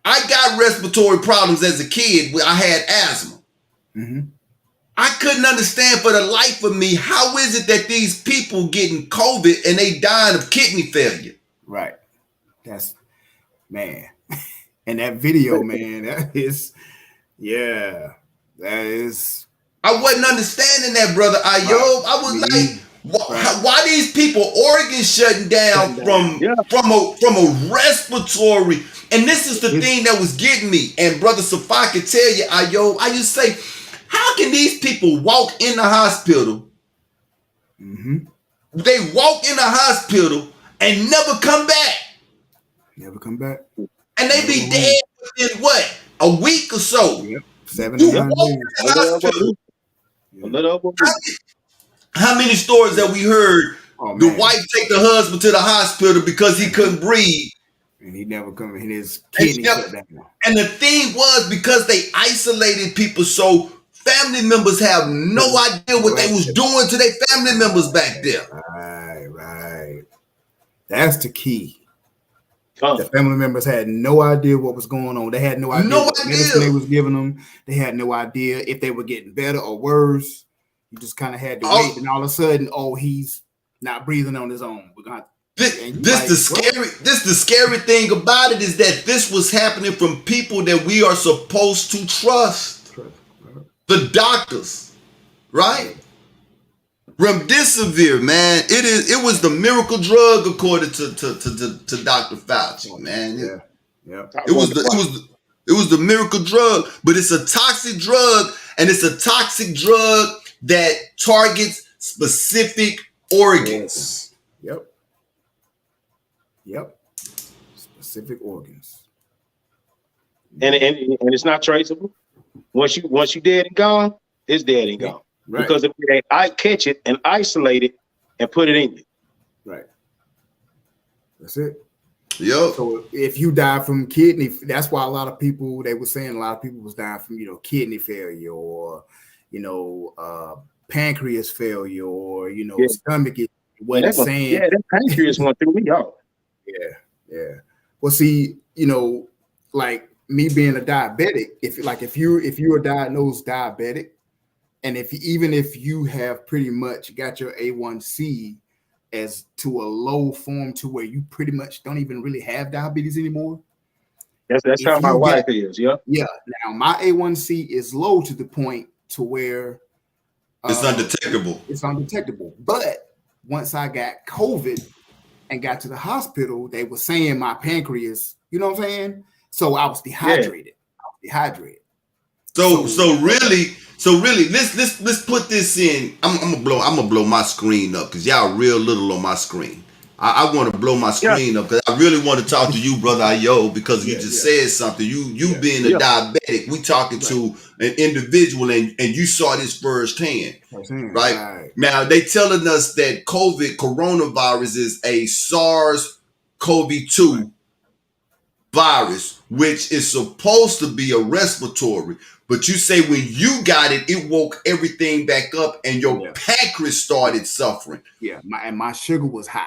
I got respiratory problems as a kid. I had asthma. I couldn't understand for the life of me, how is it that these people getting COVID and they dying of kidney failure? Right. That's, man. And that video, man, that is, yeah, that is. I wasn't understanding that, brother Ayob. I was like, why these people organs shutting down from a respiratory? And this is the thing that was getting me. And brother Safa can tell you, Ayob, I used to say, how can these people walk in the hospital? They walk in the hospital and never come back. Never come back. And they be dead within what? A week or so. Yep. 7 to 9 days. How many stories that we heard? The wife take the husband to the hospital because he couldn't breathe. And he never come in his kidney shut down. And the thing was, because they isolated people, so family members have no idea what they was doing to their family members back there. Right. That's the key. The family members had no idea what was going on. They had no idea what medicine they was giving them. They had no idea if they were getting better or worse. You just kind of had to wait, and all of a sudden, he's not breathing on his own. We're gonna. The scary thing about it is that this was happening from people that we are supposed to trust. The doctors, right? Remdesivir, man. It was the miracle drug according to Dr. Fauci, man. Yeah. It was the miracle drug, but it's a toxic drug, and it's a toxic drug that targets specific organs. Yep. Specific organs. And it's not traceable. Once you dead and gone, it's dead and gone. Right. Because if they catch it and isolate it and put it in you. Right. That's it. Yep. So if you die from kidney, that's why a lot of people, they were saying a lot of people was dying from, kidney failure or, pancreas failure or, stomach is what it's saying. Yeah, that pancreas one threw me off. Yeah. Well, see, like me being a diabetic, if you're a diagnosed diabetic, and if you have pretty much got your A1C as to a low form to where you pretty much don't even really have diabetes anymore. That's how my wife is. Yeah. Yeah. Now my A1C is low to the point to where it's undetectable. It's undetectable. But once I got COVID and got to the hospital, they were saying my pancreas, you know what I'm saying? So I was dehydrated. So really, let's put this in. I'm gonna blow my screen up because y'all real little on my screen. I want to blow my screen up because I really want to talk to you, brother Ayo, because you just said something. You being a diabetic, we talking to an individual, and you saw this firsthand, right? Now they telling us that coronavirus is a SARS-CoV-2 virus, which is supposed to be a respiratory. But you say when you got it, it woke everything back up and your pancreas started suffering. Yeah, my sugar was high.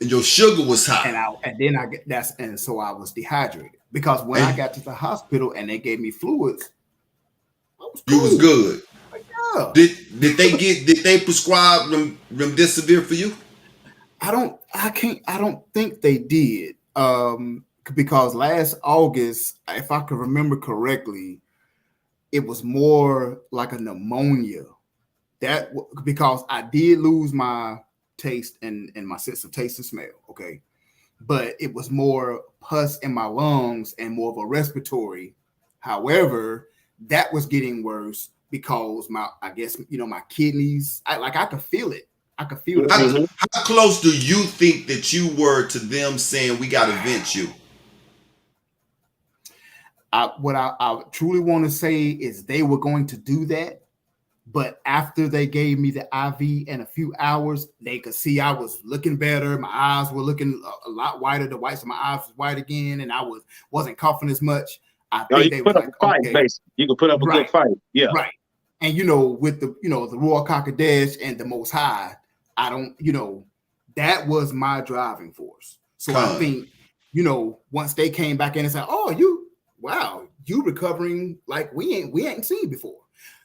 And your sugar was high. And so I was dehydrated. Because when I got to the hospital and they gave me fluids, I was cool. You was good. Like, yeah. Did they prescribe remdesivir for you? I don't think they did. Because last August, if I can remember correctly, it was more like a pneumonia. Because I did lose my taste and my sense of taste and smell. Okay. But it was more pus in my lungs and more of a respiratory. However, that was getting worse because my kidneys, I could feel it. I could feel it. How close do you think that you were to them saying we got to vent you? What I truly want to say is they were going to do that, but after they gave me the IV in a few hours, they could see I was looking better. My eyes were looking a lot whiter. The whites of my eyes was white again, and I wasn't coughing as much. I think they put up a fight, basically. You can put up a good fight, yeah, right. And with the the Ruach HaKodesh and the Most High, I don't that was my driving force. So I think once they came back in and said, "Oh, you recovering like we ain't seen before."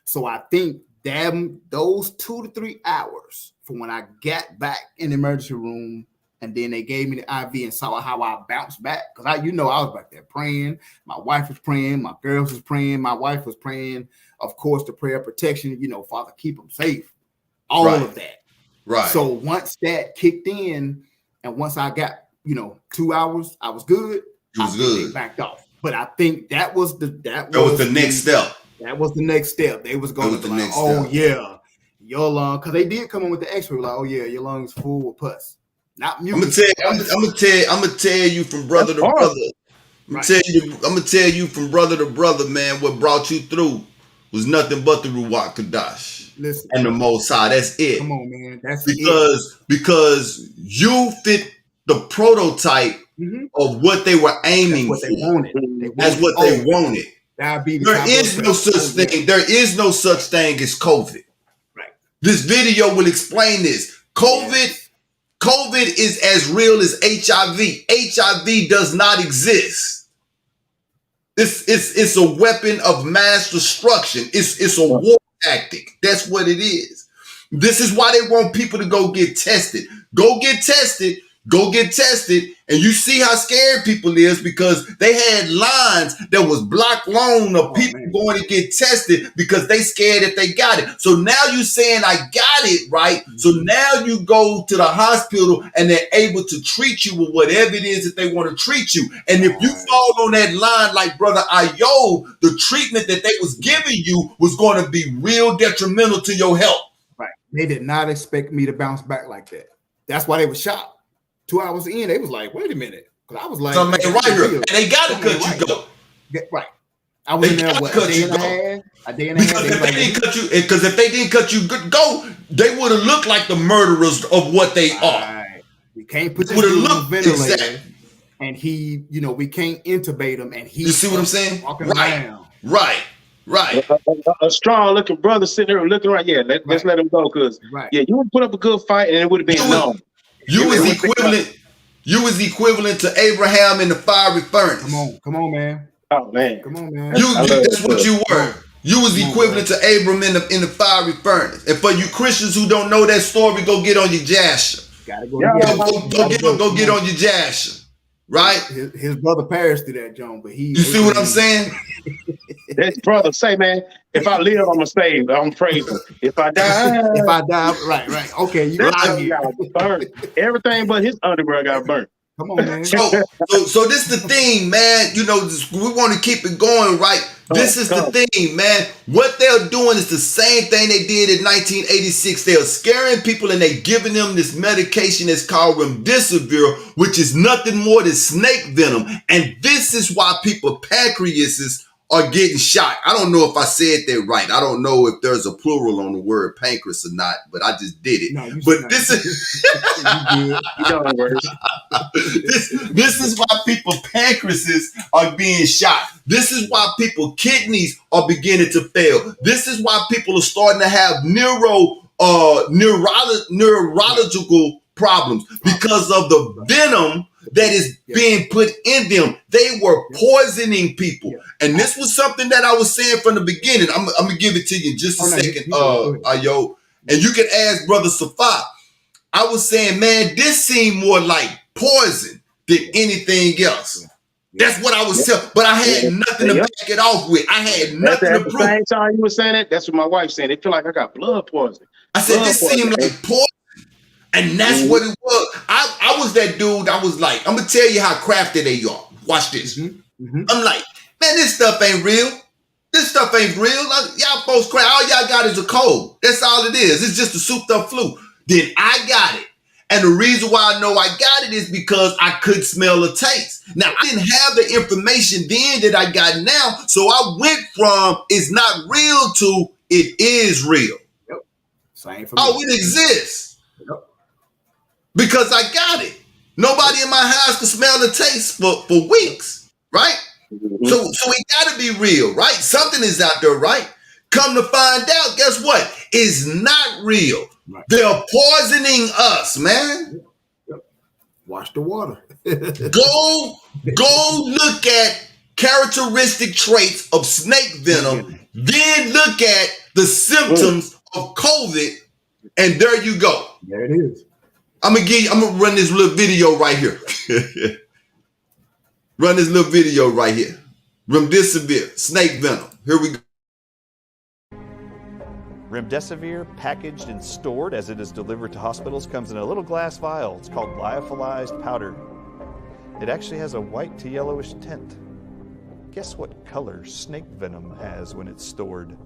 So I think those 2 to 3 hours from when I got back in the emergency room, and then they gave me the IV and saw how I bounced back. Because I was back there praying. My wife was praying. My girls was praying. My wife was praying. Of course, the prayer of protection. Father, keep them safe. All of that. Right. So once that kicked in, and once I got 2 hours, I was good. They backed off. But I think that was the next step. That was the next step. They was going to like, yeah, your lung, because they did come in with the X-ray, like, oh yeah, your lungs full with pus. Not mucus. I'm gonna tell you from brother to brother. I'm gonna tell you from brother to brother, man. What brought you through was nothing but the Ruach Kodesh and the Most High. That's it. Come on, man. That's because you fit the prototype of what they were aiming for. That's what they wanted. There is no such thing. There is no such thing as COVID. Right. This video will explain this. COVID is as real as HIV. HIV does not exist. It's a weapon of mass destruction. It's a war tactic. That's what it is. This is why they want people to go get tested. Go get tested. Go get tested, and you see how scared people is because they had lines that was block long of people going to get tested because they scared if they got it. So now you saying I got it, right? So now you go to the hospital and they're able to treat you with whatever it is that they want to treat you. And if you fall on that line like Brother Ayo, the treatment that they was giving you was going to be real detrimental to your health. Right. They did not expect me to bounce back like that. That's why they were shocked. 2 hours in, they was like, wait a minute. Because I was like, right here. And they got to cut you go. Right. I was in there, what, a day and a half? Because if they didn't cut you go, they would have looked like the murderers of what they are. We can't put this dude on a ventilator. And he, we can't intubate him. And he, you see what I'm saying? Walking around. Right. A strong looking brother sitting there looking right. Yeah, let's let him go. Because, you would put up a good fight and it would have been known. You was equivalent to Abraham in the fiery furnace. Come on, man. Oh man. Come on, man. That's what you were. You was equivalent to Abram in the fiery furnace. And for you Christians who don't know that story, go get on your Jasher. Gotta go. Go get on your Jasher. Right? His brother perished through that, John, but you see what I'm saying? His brother say, man, if I live, I'm gonna save. I'm praising. If I die, right. Okay, you got burned. Everything but his underwear got burnt. Come on, man. So this is the thing, man. We want to keep it going, right? This is the thing, man. What they're doing is the same thing they did in 1986. They're scaring people and they're giving them this medication that's called remdesivir, which is nothing more than snake venom. And this is why people pancreases are getting shot. I don't know if I said that right. I don't know if there's a plural on the word pancreas or not, but I just did it. No, but this is this is why people pancreases are being shot. This is why people kidneys are beginning to fail. This is why people are starting to have neurological problems because of the venom that is being put in them. They were poisoning people. And this was something that I was saying from the beginning. I'm going to give it to you in just a second, Ayo. And you can ask Brother Safa. I was saying, man, this seemed more like poison than anything else. That's what I was telling. But I had nothing to back it off with. I had nothing to prove. At the same time you were saying that, that's what my wife saying. It feel like I got blood poisoning. I said, this seemed like poison. And that's what it was. I was that dude. I was like, I'm going to tell you how crafty they are. Watch this. I'm like, man, this stuff ain't real. This stuff ain't real. Y'all folks cry. All y'all got is a cold. That's all it is. It's just a souped up flu. Then I got it. And the reason why I know I got it is because I could smell a taste. Now, I didn't have the information then that I got now. So I went from it's not real to it is real. Same for me. Oh, it exists. Because I got it. Nobody in my house could smell the taste for weeks, right? So it got to be real, right? Something is out there, right? Come to find out, guess what? It's not real. Right. They're poisoning us, man. Watch the water. Go look at characteristic traits of snake venom. Then look at the symptoms of COVID, and there you go. There it is. I'm gonna run this little video right here. Run this little video right here. Remdesivir, snake venom. Here we go. Remdesivir, packaged and stored as it is delivered to hospitals, comes in a little glass vial. It's called lyophilized powder. It actually has a white to yellowish tint. Guess what color snake venom has when it's stored?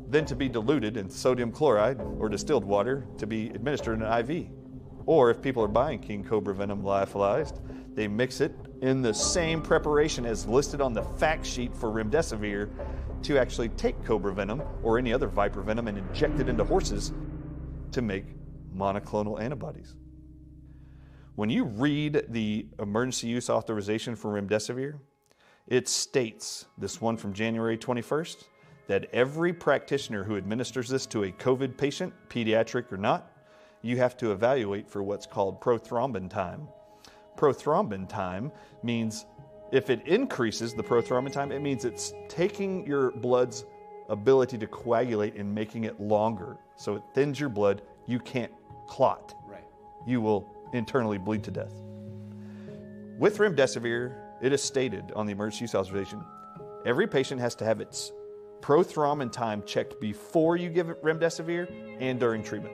Then to be diluted in sodium chloride or distilled water to be administered in an IV. Or if people are buying King Cobra venom lyophilized, they mix it in the same preparation as listed on the fact sheet for remdesivir to actually take cobra venom or any other viper venom and inject it into horses to make monoclonal antibodies. When you read the emergency use authorization for remdesivir, it states, this one from January 21st, that every practitioner who administers this to a COVID patient, pediatric or not, you have to evaluate for what's called prothrombin time. Prothrombin time means if it increases the prothrombin time, it means it's taking your blood's ability to coagulate and making it longer. So it thins your blood, you can't clot. Right. You will internally bleed to death. With remdesivir, it is stated on the emergency use authorization, every patient has to have its prothrombin time checked before you give it remdesivir and during treatment.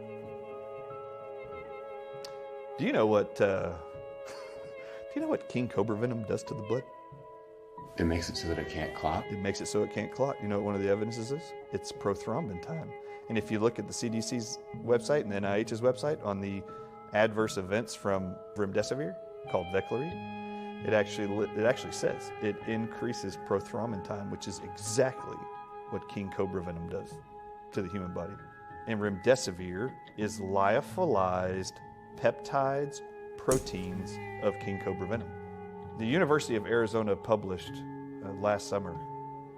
Do you know what King Cobra venom does to the blood? It makes it so that it can't clot? It makes it so it can't clot. You know what one of the evidences is? It's prothrombin time. And if you look at the CDC's website and the NIH's website on the adverse events from remdesivir, called Veklury, it actually says it increases prothrombin time, which is exactly what King Cobra venom does to the human body. And remdesivir is lyophilized peptides, proteins of King Cobra venom. The University of Arizona published last summer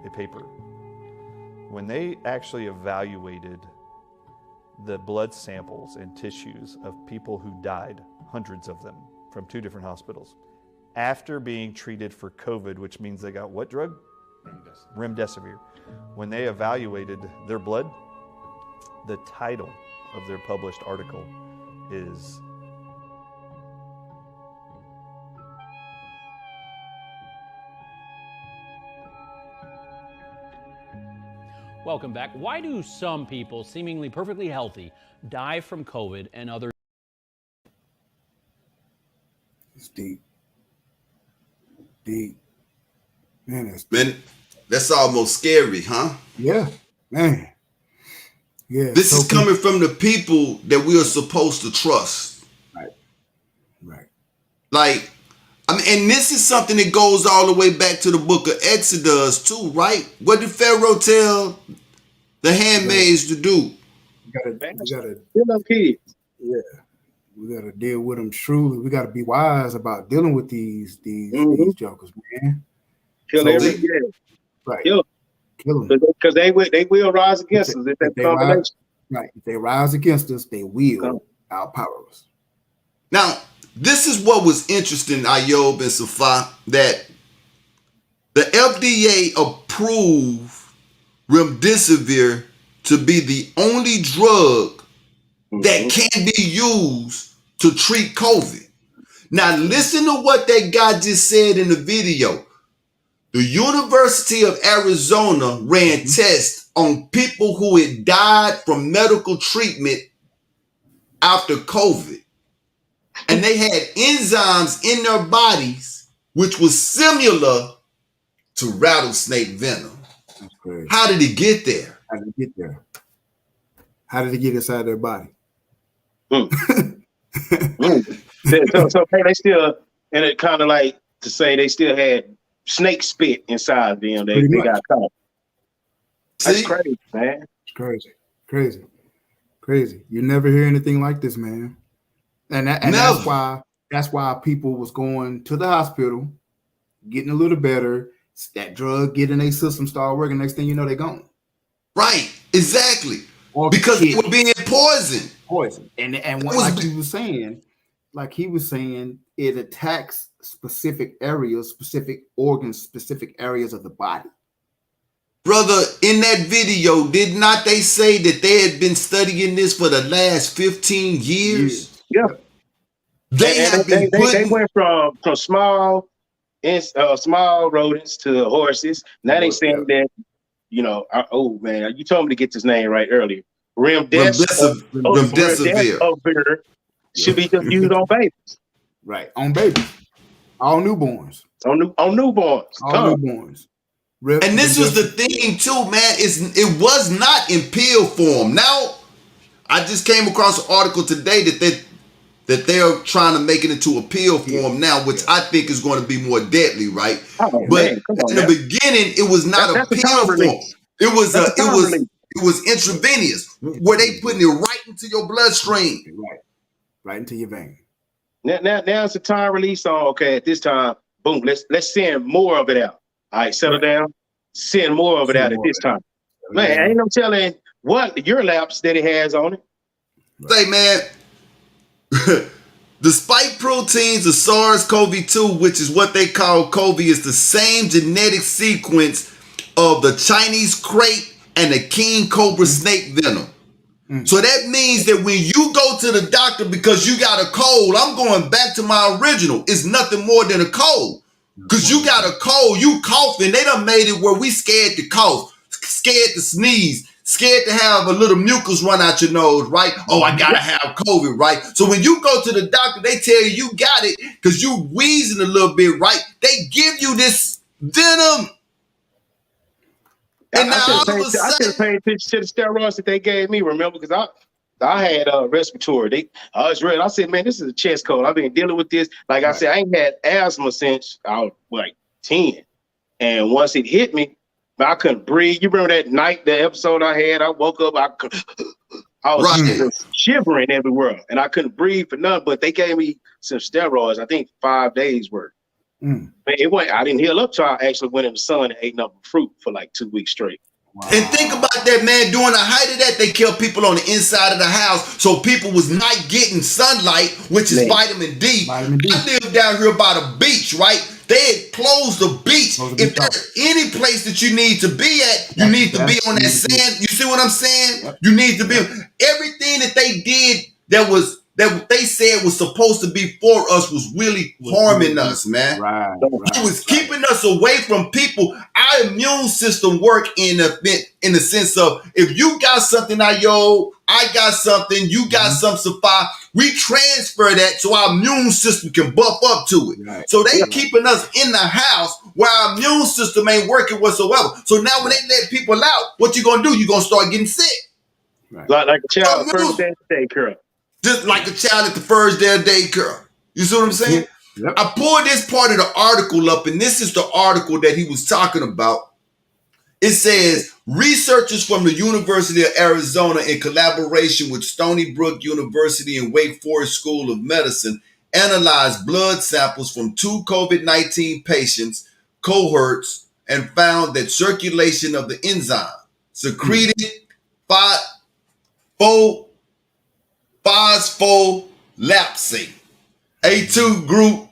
a paper when they actually evaluated the blood samples and tissues of people who died, hundreds of them, from 2 different hospitals, after being treated for COVID, which means they got what drug? Remdesivir. When they evaluated their blood, the title of their published article is Welcome back. Why do some people, seemingly perfectly healthy, die from COVID and others? It's deep. Deep. Man, that's deep. Man, that's almost scary, huh? Yeah, man. Yeah. This is coming from the people that we are supposed to trust. Right. Right. Like, I I mean, and this is something that goes all the way back to the book of Exodus too, right? What did Pharaoh tell the handmaids to do? We gotta kill them kids. Yeah. We gotta deal with them shrewdly. We gotta be wise about dealing with these jokers, man. Kill every right. Kill them. Because they will rise against us if that combination. Right. If they rise against us, they will outpower us. Now, this is what was interesting, Ayob and Safa, that the FDA approved remdesivir to be the only drug that can be used to treat COVID. Now, listen to what that guy just said in the video. The University of Arizona ran tests on people who had died from medical treatment after COVID. And they had enzymes in their bodies which was similar to rattlesnake venom. That's crazy. How did it get there? How did it get there? How did it get inside their body? So they still, and it kind of like to say they still had snake spit inside them. They got caught. That's crazy, man. It's crazy. You never hear anything like this, man. And that's why people was going to the hospital, getting a little better. That drug getting their system start working. Next thing you know, they're gone. Right, exactly. Because they were being poisoned. And what, he was saying, it attacks specific areas, specific organs, specific areas of the body. Brother, in that video, did not they say that they had been studying this for the last 15 years? Yeah. They went from small rodents to horses. Now they saying that, man, you told me to get this name right earlier. Remdesivir should be just used on babies. Right, on babies. All newborns. On newborns. All newborns. And this was the thing too, man. It was not in pill form. Now, I just came across an article today that they're trying to make it into a pill form now, which I think is going to be more deadly, right? But in the beginning, it was not a pill form. It was intravenous, where they putting it right into your bloodstream, right into your vein. Now it's a time release on. Okay, at this time, boom. Let's send more of it out. All right, settle down. Send more of it out at this time. Man, ain't no telling what your laps that it has on it. Say, man. The spike proteins of SARS-CoV-2, which is what they call COVID, is the same genetic sequence of the Chinese crate and the king cobra snake venom. So that means that when you go to the doctor because you got a cold, I'm going back to my original. It's nothing more than a cold. Because you got a cold, you coughing. They done made it where we scared to cough, scared to sneeze, scared to have a little mucus run out your nose, right? Oh, I gotta have COVID, right? So when you go to the doctor, they tell you got it because you wheezing a little bit, right? They give you this venom. And I should have paid attention to the steroids that they gave me, remember? Because I had respiratory. I was real. I said, man, this is a chest cold. I've been dealing with this. Like I said, I ain't had asthma since I was like 10. And once it hit me, I couldn't breathe. You remember that night, the episode I had? I woke up, I was shivering everywhere, and I couldn't breathe for nothing. But they gave me some steroids. I think 5 days worth. Man, I didn't heal up till I actually went in the sun and ate nothing fruit for like 2 weeks straight. Wow. And think about that, man. During the height of that, they killed people on the inside of the house, so people was not getting sunlight, which is vitamin D. I live down here by the beach, right? They had closed the beach. If there's any place that you need to be at, you need to be on that sand. You see what I'm saying? You need to be. Everything that they did that they said was supposed to be for us was really harming us, man. It was keeping us away from people. Our immune system work in the sense of if you got something, I got something, you got some supply, we transfer that so our immune system can buff up to it. So they keeping us in the house where our immune system ain't working whatsoever. So now when they let people out, what you gonna do? You gonna start getting sick. Like a child first day of daycare. Just like a child at the first day of daycare. You see what I'm saying? Yep. I pulled this part of the article up, and this is the article that he was talking about. It says, researchers from the University of Arizona in collaboration with Stony Brook University and Wake Forest School of Medicine analyzed blood samples from 2 COVID-19 patients cohorts and found that circulation of the enzyme secreted phospholipase, A2 group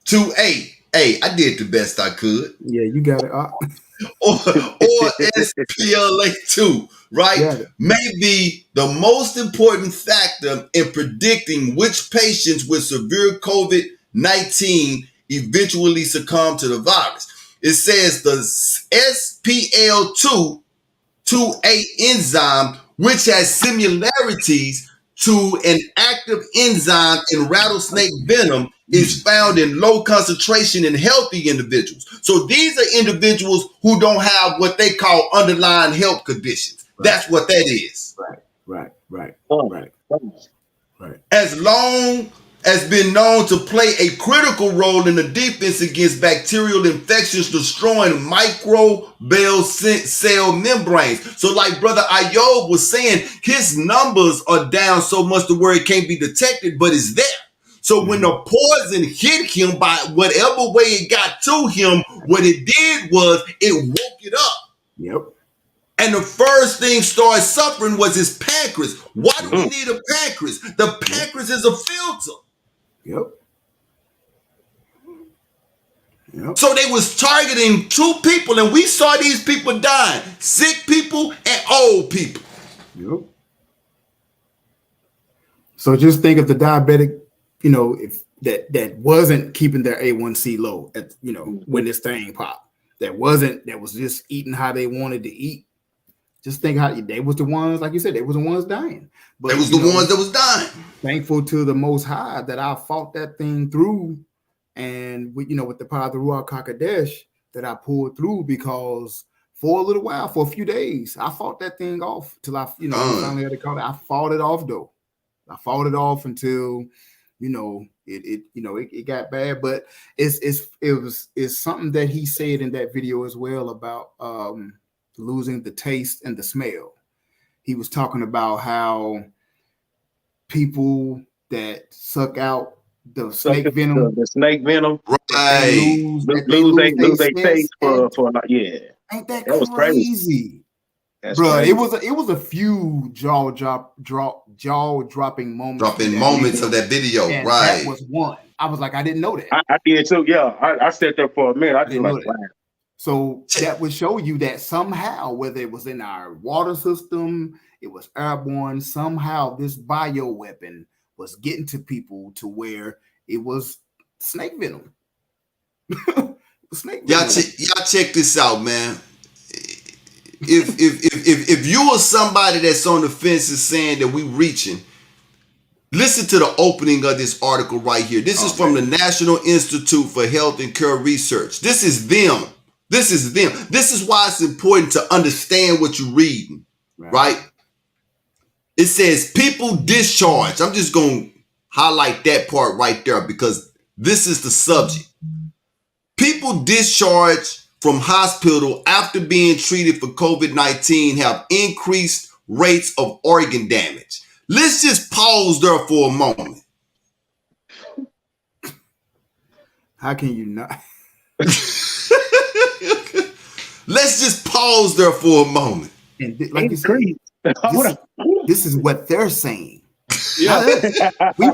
2A. Hey, I did the best I could. Yeah, you got it. or SPLA2, right? May be the most important factor in predicting which patients with severe COVID-19 eventually succumb to the virus. It says the SPL2A enzyme, which has similarities to an active enzyme in rattlesnake venom, is found in low concentration in healthy individuals. So these are individuals who don't have what they call underlying health conditions. Right. That's what that is. Right. As long as been known to play a critical role in the defense against bacterial infections, destroying microbial cell membranes. So like Brother Ayob was saying, his numbers are down so much to where it can't be detected, but it's there. So when the poison hit him by whatever way it got to him, what it did was it woke it up. Yep. And the first thing started suffering was his pancreas. Why do we need a pancreas? The pancreas is a filter. Yep. So they was targeting 2 people, and we saw these people dying. Sick people and old people. Yep. So just think of the diabetic, if that wasn't keeping their A1C low at, when this thing popped. That was just eating how they wanted to eat. Just think how they was the ones, like you said, they was the ones dying. But they was the ones that was dying. Thankful to the Most High that I fought that thing through, and with the power of the Ruach HaKodesh that I pulled through, because for a little while, for a few days, I fought that thing off till I, finally had to call it. I fought it off though. I fought it off until, it got bad. But it's something that he said in that video as well about losing the taste and the smell. He was talking about how people that suck out the snake venom, right? Lose their taste for yeah. Ain't that was crazy? Bro, it was a few jaw dropping moments. Of that video, and right? That was one. I was like, I didn't know that. I did too. Yeah, I sat there for a minute. I didn't like, wow. So that would show you that somehow, whether it was in our water system, it was airborne, somehow this bioweapon was getting to people to where it was snake venom. Y'all check this out, man. If you are somebody that's on the fence and saying that we reaching, listen to the opening of this article right here. This is from the National Institute for Health and Care Research. This is them. This is them. This is why it's important to understand what you're reading, right? It says people discharged. I'm just going to highlight that part right there because this is the subject. People discharged from hospital after being treated for COVID-19 have increased rates of organ damage. Let's just pause there for a moment. How can you not? Let's just pause there for a moment. And like you said, this is what they're saying. Yeah. we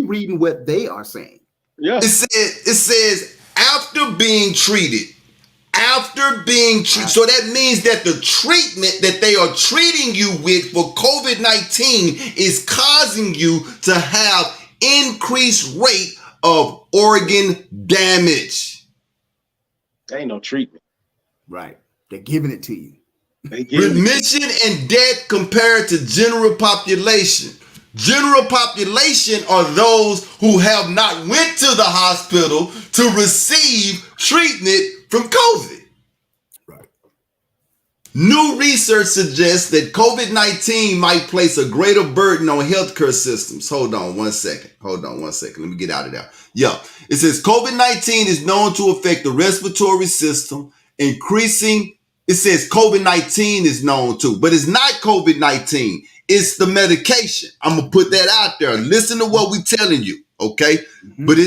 reading what they are saying. Yeah. It says after being treated. So that means that the treatment that they are treating you with for COVID-19 is causing you to have increased rate of organ damage. There ain't no treatment. Right. They're giving it to you. Remission and death compared to general population. General population are those who have not went to the hospital to receive treatment from COVID. Right. New research suggests that COVID-19 might place a greater burden on healthcare systems. Hold on one second. Let me get out of there. Yeah. It says COVID-19 is known to affect the respiratory system, increasing. It says COVID-19 is known to, but it's not COVID-19. It's the medication. I'm going to put that out there. Listen to what we're telling you. Okay. Mm-hmm. But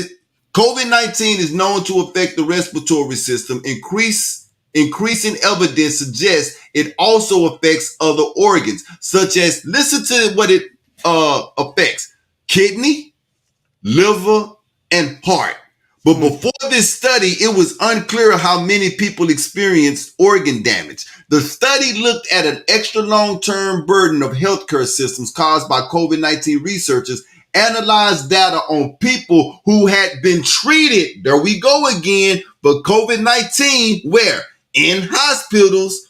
COVID-19 is known to affect the respiratory system. Increasing evidence suggests it also affects other organs, such as, listen to what it affects: kidney, liver, and heart. But before this study, it was unclear how many people experienced organ damage. The study looked at an extra long-term burden of healthcare systems caused by COVID-19. Researchers analyzed data on people who had been treated, there we go again, but COVID-19, where? In hospitals.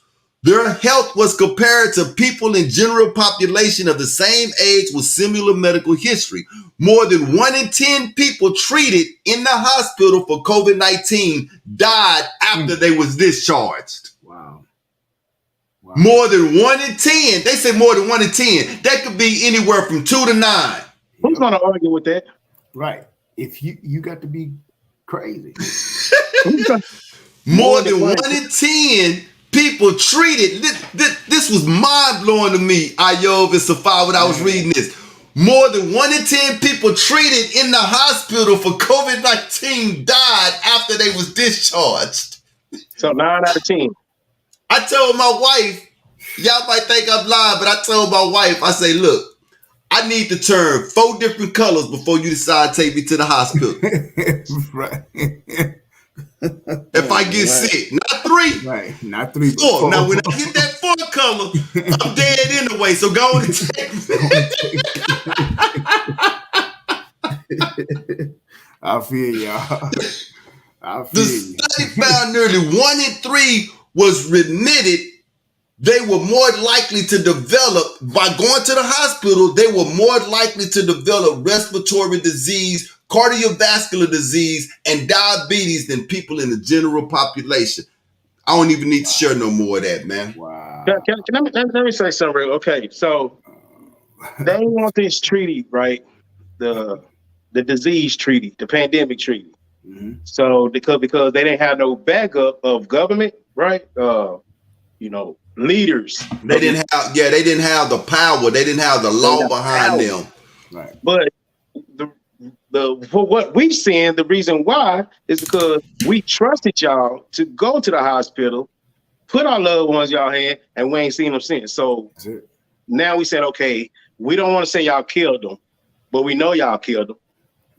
Their health was compared to people in general population of the same age with similar medical history. More than 1 in 10 people treated in the hospital for COVID-19 died after they was discharged. Wow. More than 1 in 10. They say more than 1 in 10. That could be anywhere from 2 to 9. Who's going to argue with that? Right. If you got to be crazy. More than 1 in 10 people treated. This was mind-blowing to me, Ayov and Safar, when I was reading this. More than 1 in 10 people treated in the hospital for COVID-19 died after they was discharged. So 9 out of 10. I told my wife, y'all might think I'm lying, but I told my wife, I say, look, I need to turn 4 different colors before you decide to take me to the hospital. Right. If I get sick, not 3. Right, not 3. 4. Now, when I get that 4 color, I'm dead anyway, so go on and take me. I feel y'all. The study found nearly 1 in 3 was remitted. They were more likely to develop, by going to the hospital, they were more likely to develop respiratory disease, cardiovascular disease, and diabetes than people in the general population. I don't even need to share no more of that, man. Wow. Let me say something real. Okay, so they want this treaty, right? The disease treaty, the pandemic treaty. Mm-hmm. So because they didn't have no backup of government, right? Leaders. They didn't have the power. They didn't have the law behind them. Right. But for what we've seen, the reason why is because we trusted y'all to go to the hospital, put our loved ones in y'all hand, and we ain't seen them since. So now we said, okay, we don't want to say y'all killed them, but we know y'all killed them.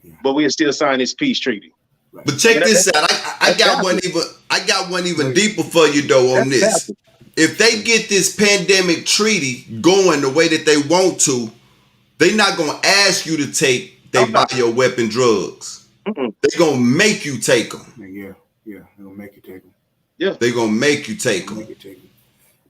Yeah. But we'll still sign this peace treaty. Right. But check this out. I got one even deeper for you though on this. If they get this pandemic treaty going the way that they want to, they're not gonna ask you to take bioweapon drugs. Mm-mm. They're gonna make you take them. Yeah, they're gonna make you take them. Yeah, they're gonna make you take them.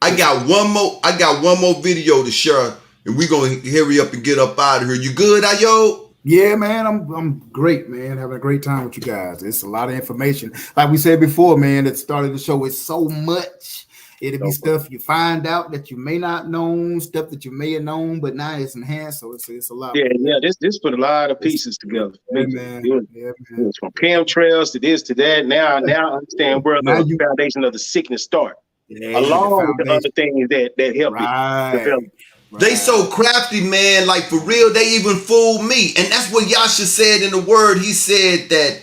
I got one more video to share, and we're gonna hurry up and get up out of here. You good, Ayo? Yeah, man, I'm great, man. Having a great time with you guys. It's a lot of information. Like we said before, man, at the start of the show, it's so much. It'll be stuff you find out that you may not know, stuff that you may have known, but now it's enhanced. So it's a lot. Yeah. This put a lot of pieces together. Yeah, man. It was from chemtrails to this to that. Now I understand where the foundation of the sickness start. Yeah, along with the other things that help it develop. Right. They so crafty, man. Like for real, they even fooled me. And that's what Yasha said in the word. He said that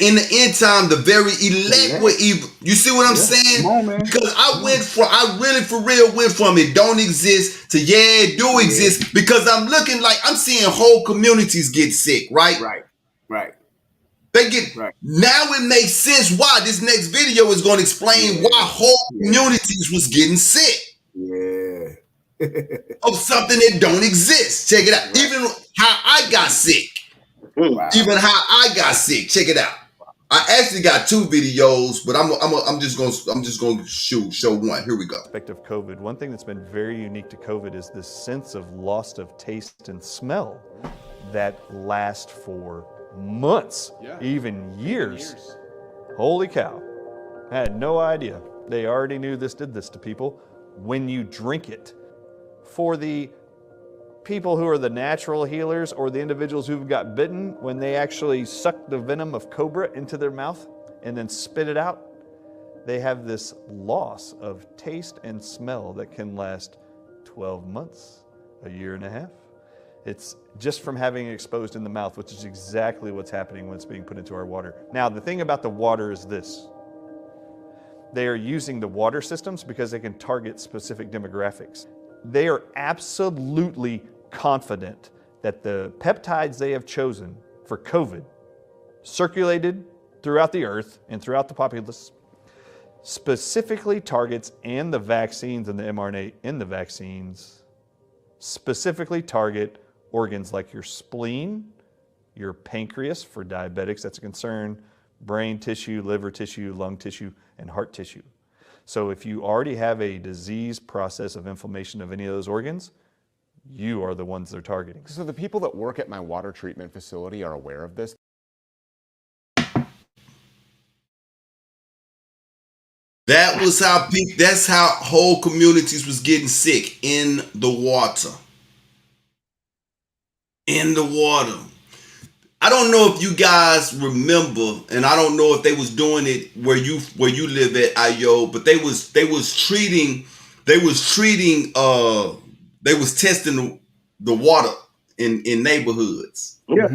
in the end time, the very elect were evil. You see what I'm saying? Come on, man. Because I really for real went from it don't exist to it do exist. Because I'm seeing whole communities get sick, right? Right. They get now it makes sense why this next video is going to explain why whole communities was getting sick. Yeah. Of something that don't exist. Check it out. Even how I got sick. Wow. Even how I got sick. Check it out. I actually got 2 videos, but I'm just gonna show one. Here we go. Aspect of COVID. One thing that's been very unique to COVID is this sense of loss of taste and smell that lasts for months, even years. Holy cow! I had no idea. They already knew this did this to people when you drink it. For the people who are the natural healers or the individuals who've got bitten, when they actually suck the venom of cobra into their mouth and then spit it out, they have this loss of taste and smell that can last 12 months, a year and a half. It's just from having it exposed in the mouth, which is exactly what's happening when it's being put into our water. Now, the thing about the water is this. They are using the water systems because they can target specific demographics. They are absolutely confident that the peptides they have chosen for COVID, circulated throughout the earth and throughout the populace, specifically targets, and the vaccines and the mRNA in the vaccines specifically target organs like your spleen, your pancreas for diabetics, that's a concern, brain tissue, liver tissue, lung tissue, and heart tissue. So if you already have a disease process of inflammation of any of those organs, you are the ones they're targeting. So the people that work at my water treatment facility are aware of this? That's how whole communities was getting sick, in the water. In the water. I don't know if you guys remember, and I don't know if they was doing it where you live at, Ayo, but they was testing the water in neighborhoods. Yeah.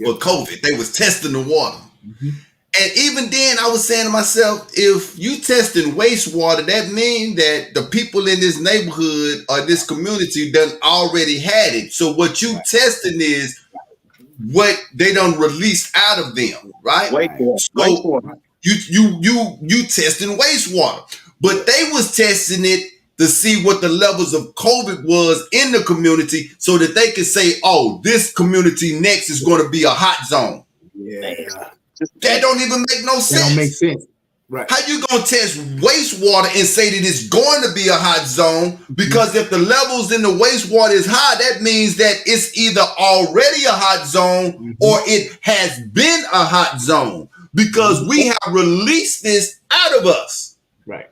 For COVID. They was testing the water. Mm-hmm. And even then, I was saying to myself, if you testing wastewater, that means that the people in this neighborhood or this community done already had it. So what you testing is what they done released out of them, right? Wastewater. You testing wastewater, but they was testing it to see what the levels of COVID was in the community, so that they could say, "Oh, this community next is going to be a hot zone." Yeah. That don't even make no sense. That don't make sense. Right. How you gonna test wastewater and say that it's going to be a hot zone? Because if the levels in the wastewater is high, that means that it's either already a hot zone or it has been a hot zone, because we have released this out of us. Right.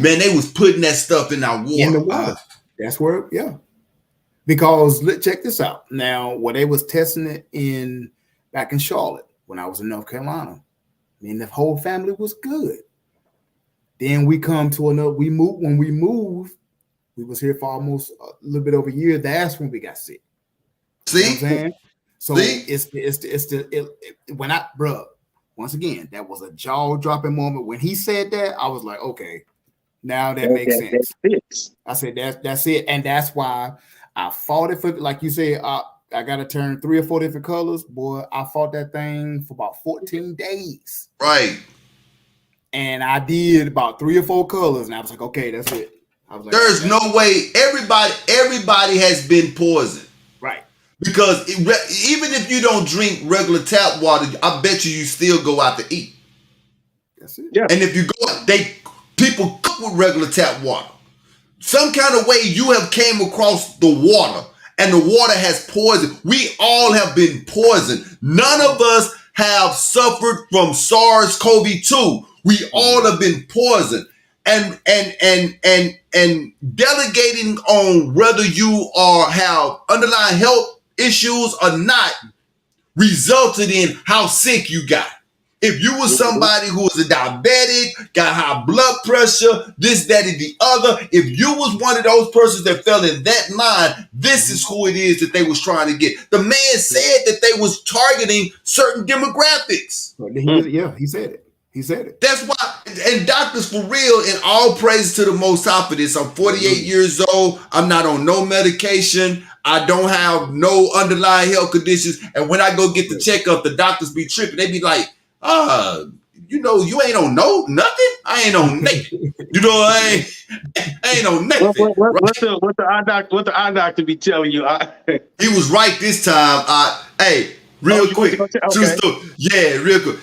Man, they was putting that stuff in our water. In the water. That's where, yeah. Because check this out. Now, when they was testing it back in Charlotte, when I was in North Carolina, I mean, the whole family was good. Then we come to another, when we moved, we was here for almost a little bit over a year. That's when we got sick. See? You know what I'm saying? So See? Once again, that was a jaw-dropping moment. When he said that, I was like, okay, now that makes sense. I said, that's it. And that's why I fought it for, like you said, I got to turn 3 or 4 different colors. Boy, I fought that thing for about 14 days. Right. And I did about 3 or 4 colors. And I was like, okay, that's it. I was like, there's no way. Everybody has been poisoned. Right. Because even if you don't drink regular tap water, I bet you still go out to eat. That's it. Yeah. And if you go out, people cook with regular tap water. Some kind of way you have came across the water, and the water has poison. We all have been poisoned. None of us have suffered from SARS-CoV-2. We all have been poisoned. And delegating on whether you have underlying health issues or not resulted in how sick you got. If you was somebody who was a diabetic, got high blood pressure, this, that, and the other, if you was one of those persons that fell in that line, this is who it is that they was trying to get. The man said that they was targeting certain demographics. Yeah, he said it. He said it. That's why, and doctors, for real, and all praise to the Most High for this. I'm 48 years old. I'm not on no medication. I don't have no underlying health conditions. And when I go get the checkup, the doctors be tripping. They be like, you ain't on nothing. I ain't on nothing. I ain't on nothing. What the eye doctor be telling you? He was right this time. Real quick. True story. Yeah, real quick.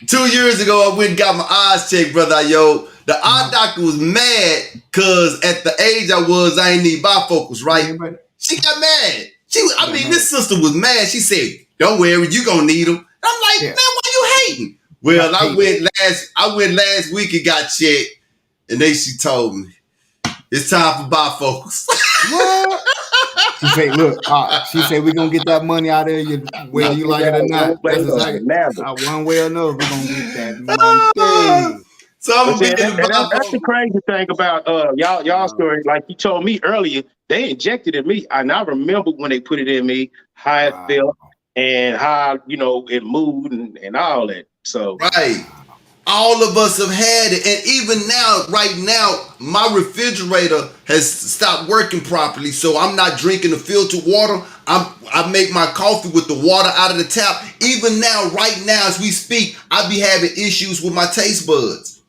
2 years ago, I went and got my eyes checked, brother. The eye doctor was mad because at the age I was, I ain't need bifocals, right? She got mad. This sister was mad. She said, "Don't worry, you gonna need them." I'm like, man, why you hating? Well, I went last week and got checked, And then she told me, it's time for bifocals. What? She say, look, she said we're gonna get that money out of you whether you like it or not. That's exactly one way or another, we're gonna get that money. So I'm But beginning to that's the crazy thing about y'all story. Like you told me earlier, they injected it in me, and I remember when they put it in me, how it felt and how it moved and all that. So right. All of us have had it. And even now, right now, my refrigerator has stopped working properly. So I'm not drinking the filtered water. I make my coffee with the water out of the tap. Even now, right now, as we speak, I be having issues with my taste buds.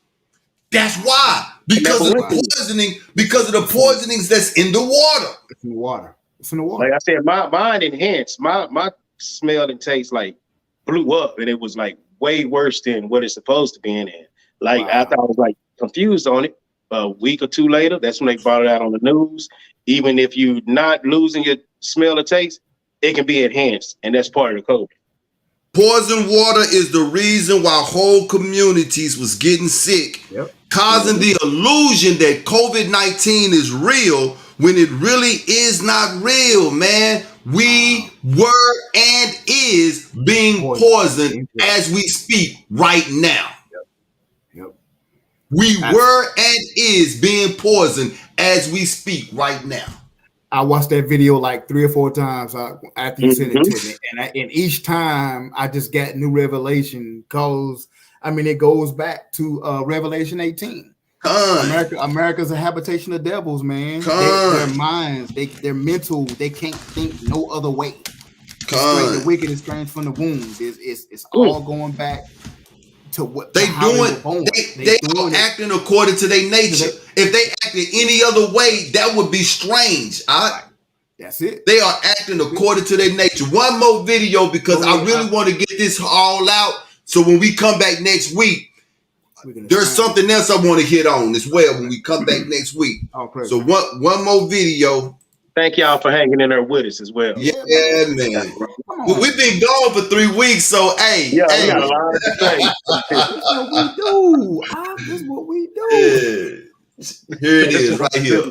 That's why. Because of the poisoning, because of the poisonings that's in the water. It's in the water. It's in the water. Like I said, mine enhanced. My smell and taste like blew up, and it was like way worse than what it's supposed to be in there. Like after I was like confused on it, a week or two later, that's when they brought it out on the news. Even if you're not losing your smell or taste, it can be enhanced, and that's part of the COVID. Poisoned water is the reason why whole communities was getting sick, causing the illusion that COVID-19 is real when it really is not real, man. We were and is being poisoned as we speak right now. We were and is being poisoned as we speak right now. I watched that video like 3 or 4 times after you sent it to me, and each time I just got new revelation. Cause I mean, it goes back to Revelation 18. America's a habitation of devils, man. Their minds, their mental, they can't think no other way. The wicked is strange from the womb. It's all going back to what they doing. They are acting according to their nature. If they acted any other way, that would be strange. That's it. They are acting according to their nature. One more video because I really want to get this all out. So when we come back next week, there's something else I want to hit on as well when we come back next week. So one more video. Thank y'all for hanging in there with us as well. Yeah, man. We've been gone for 3 weeks, so hey. Yeah, we got a lot to say. This is what we do. Here it is, right here.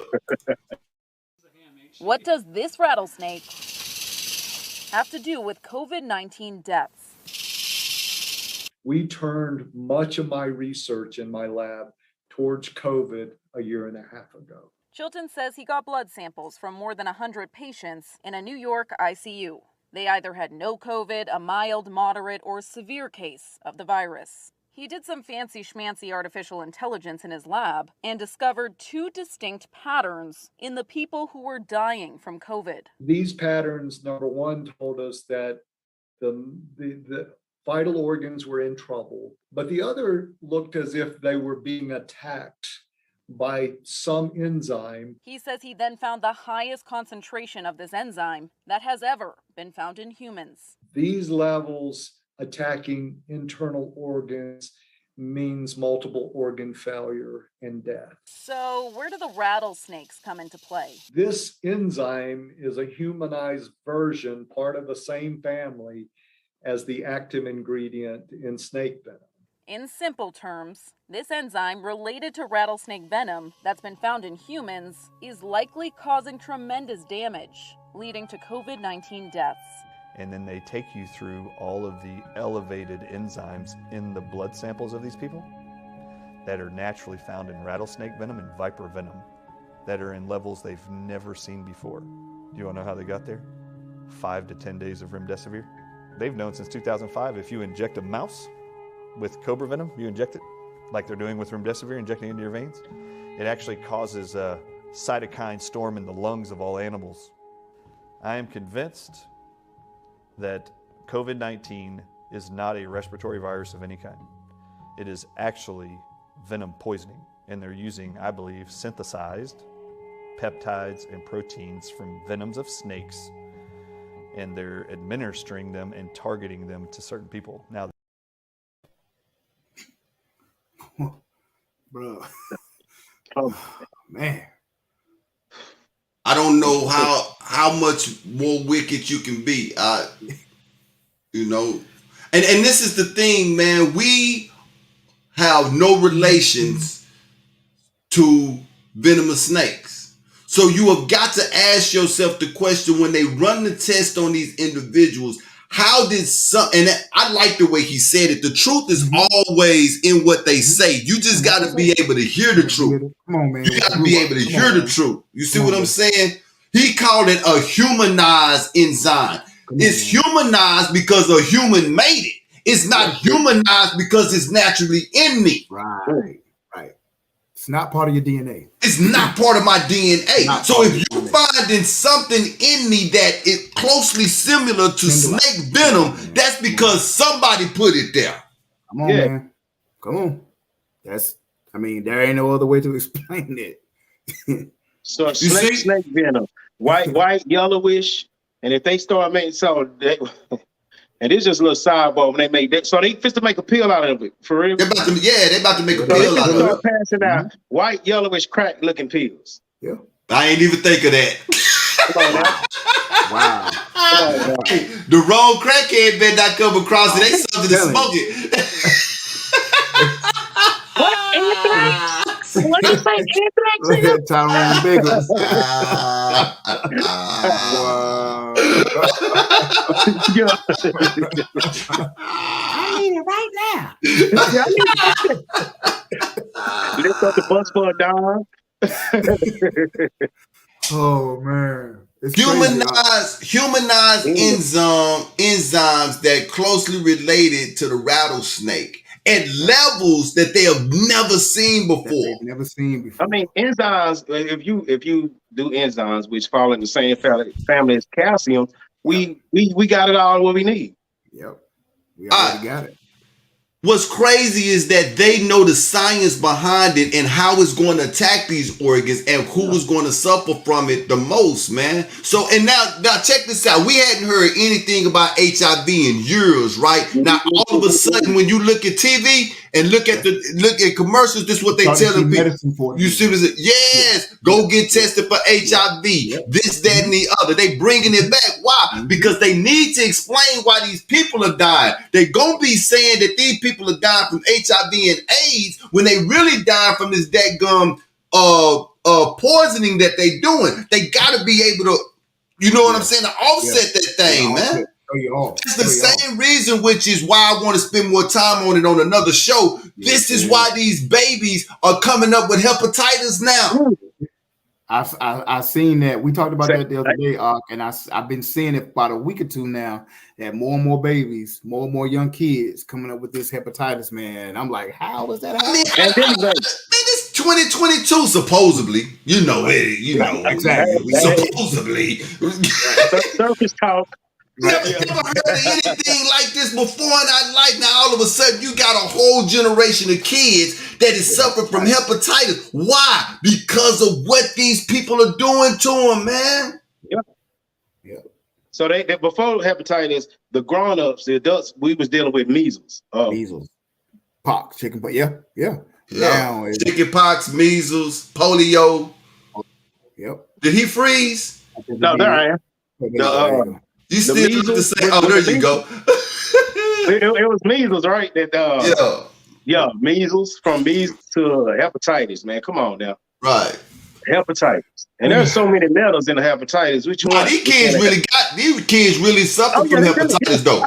What does this rattlesnake have to do with COVID-19 deaths? We turned much of my research in my lab towards COVID a year and a half ago. Chilton says he got blood samples from more than 100 patients in a New York ICU. They either had no COVID, a mild, moderate, or severe case of the virus. He did some fancy schmancy artificial intelligence in his lab and discovered 2 distinct patterns in the people who were dying from COVID. These patterns, number one, told us that the vital organs were in trouble, but the other looked as if they were being attacked by some enzyme. He says he then found the highest concentration of this enzyme that has ever been found in humans. These levels attacking internal organs means multiple organ failure and death. So where do the rattlesnakes come into play? This enzyme is a humanized version, part of the same family as the active ingredient in snake venom. In simple terms, this enzyme related to rattlesnake venom that's been found in humans is likely causing tremendous damage, leading to COVID-19 deaths. And then they take you through all of the elevated enzymes in the blood samples of these people that are naturally found in rattlesnake venom and viper venom that are in levels they've never seen before. Do you want to know how they got there? 5 to 10 days of remdesivir. They've known since 2005 if you inject a mouse with cobra venom, you inject it like they're doing with remdesivir, injecting it into your veins, it actually causes a cytokine storm in the lungs of all animals. I am convinced that COVID-19 is not a respiratory virus of any kind. It is actually venom poisoning, and they're using, I believe, synthesized peptides and proteins from venoms of snakes, and they're administering them and targeting them to certain people. Now, bro. Oh man. I don't know how much more wicked you can be. You know. And this is the thing, man. We have no relations to venomous snakes. So you have got to ask yourself the question when they run the test on these individuals, how did some, and I like the way he said it. The truth is always in what they say. You just got to be able to hear the truth. Come on, man. You got to be able to hear the truth. You see what I'm saying? He called it a humanized enzyme. It's humanized because a human made it. It's not humanized because it's naturally in me. Right. It's not part of your DNA. It's not part of my DNA. So if you're finding something in me that is closely similar to snake venom, that's because somebody put it there. Come on, man. Come on. There ain't no other way to explain it. So snake venom, white, yellowish, and if they start making and it's just a little sidebar when they make that. So they fit to make a pill out of it for real. They're about to make a pill out of it. Start passing out white, yellowish, crack looking pills. Yeah. I ain't even think of that. Wow. The wrong crackhead better not come across it. They something to smoke it. What? Anthrax? What do you say? Anthrax? Tyrone Biggles. I need it right now. Lift up the bus for a dog. Oh man. Humanized enzymes that closely related to the rattlesnake at levels that they have never seen before. I mean, enzymes. If you do enzymes, which fall in the same family as calcium, we got it all what we need. Yep, we already got it. What's crazy is that they know the science behind it and how it's going to attack these organs and who is going to suffer from it the most, man. So, and now check this out. We hadn't heard anything about HIV in years, right? Now, all of a sudden, when you look at TV and look at commercials, this is what they telling people. You see what it? Yes, go get tested for HIV. This, that, and the other. They bringing it back. Why? Because they need to explain why these people are dying. They gonna be saying that these people are dying from HIV and AIDS when they really dying from this dadgum poisoning that they doing. They gotta be able to, you know what I'm saying, to offset that thing, man. It's the same reason, which is why I want to spend more time on it on another show. This is why these babies are coming up with hepatitis now. I seen that. We talked about that the other day, and I've been seeing it about a week or two now. That more and more babies, more and more young kids coming up with this hepatitis, man. And I'm like, how is that happening? It's 2022, supposedly. You know it. You know exactly. Supposedly. Surface talk. Never heard of anything like this before in our life. Now all of a sudden you got a whole generation of kids that is suffering from hepatitis. Why? Because of what these people are doing to them, man. Yeah. So they before hepatitis, the grown-ups, the adults, we was dealing with measles. Measles, pox, chickenpox. Yeah. Now chickenpox, measles, polio. Yep. Did he freeze? No, there I am. You still look the same. Oh, there you go. it was measles, right? Measles, from measles to hepatitis, man. Come on now. Right. Hepatitis. And there's so many letters in the hepatitis. Which one? These kids really suffer from hepatitis, though.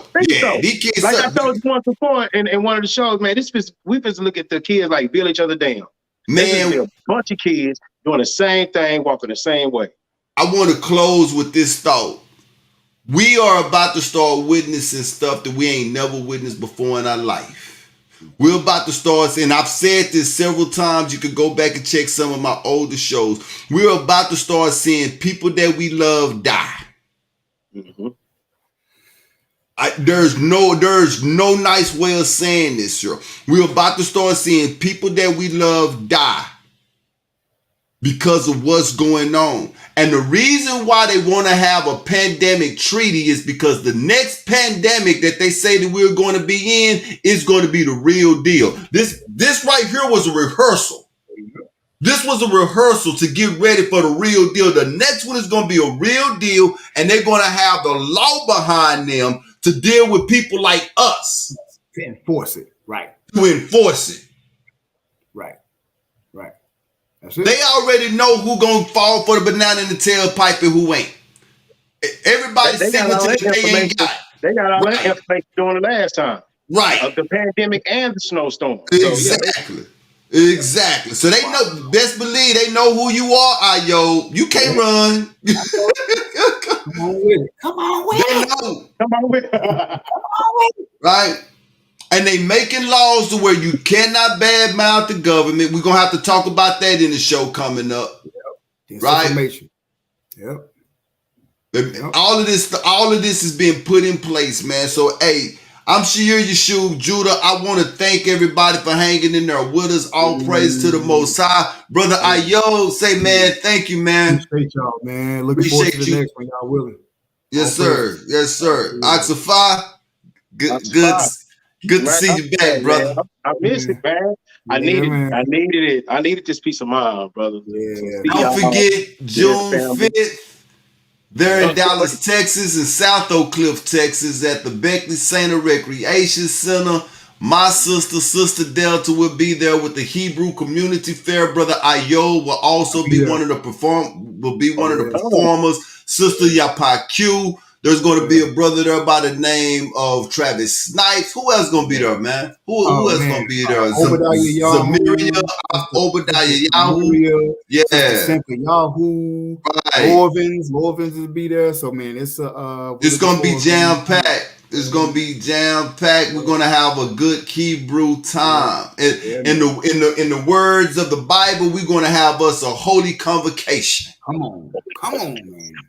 These kids like I told you once before in one of the shows, man, we supposed to look at the kids like build each other down. Man, a bunch of kids doing the same thing, walking the same way. I want to close with this thought. We are about to start witnessing stuff that we ain't never witnessed before in our life. We're about to start, and I've said this several times. You could go back and check some of my older shows. We're about to start seeing people that we love die. Mm-hmm. There's no nice way of saying this, sir. We're about to start seeing people that we love die because of what's going on. And the reason why they want to have a pandemic treaty is because the next pandemic that they say that we're going to be in is going to be the real deal. This right here was a rehearsal. This was a rehearsal to get ready for the real deal. The next one is going to be a real deal, and they're going to have the law behind them to deal with people like us. To enforce it, right. To enforce it. Right. They already know who gonna fall for the banana in the tailpipe and who ain't. Everybody They see got what all that they ain't information. got. They got all that Right. information during the last time. Right. Of the pandemic and the snowstorm. So yeah. Exactly. Exactly. So they know, best believe they know who you are, Ayo. You can't run. Come on with it. Come on with They it. know. Come on with it. Come on with it. Right? And they making laws to where you cannot badmouth the government. We're gonna have to talk about that in the show coming up. Yep. Right? Yep. All of this is being put in place, man. So hey, I'm Shir Yeshua Judah. I want to thank everybody for hanging in there with us. All praise to the Most High. Brother Ayo, say, man, thank you, man. Appreciate y'all, man. Looking forward to the next one, y'all willing. Yes, sir. Yes, sir. Oxify, good to see you back, brother. I miss it, man. I needed it. I needed this peace of mind, brother. Yeah. Don't forget June 5th. They're in Dallas, Texas, and South Oak Cliff, Texas, at the Beckley Center Recreation Center. My sister Delta, will be there with the Hebrew Community Fair. Brother Ayo will also be one of the performers. Sister Yapa Q. There's going to be a brother there by the name of Travis Snipes. Who else going to be there, man? Who else going to be there? Zamiria, Obadiah Yahoo. Yeah. Simple Yahoo. Right. Lorvins will be there. So, man, it's going to be jam-packed. It's gonna be jam-packed. We're gonna have a good Hebrew time. In the words of the Bible, we're gonna have us a holy convocation. Come on, man.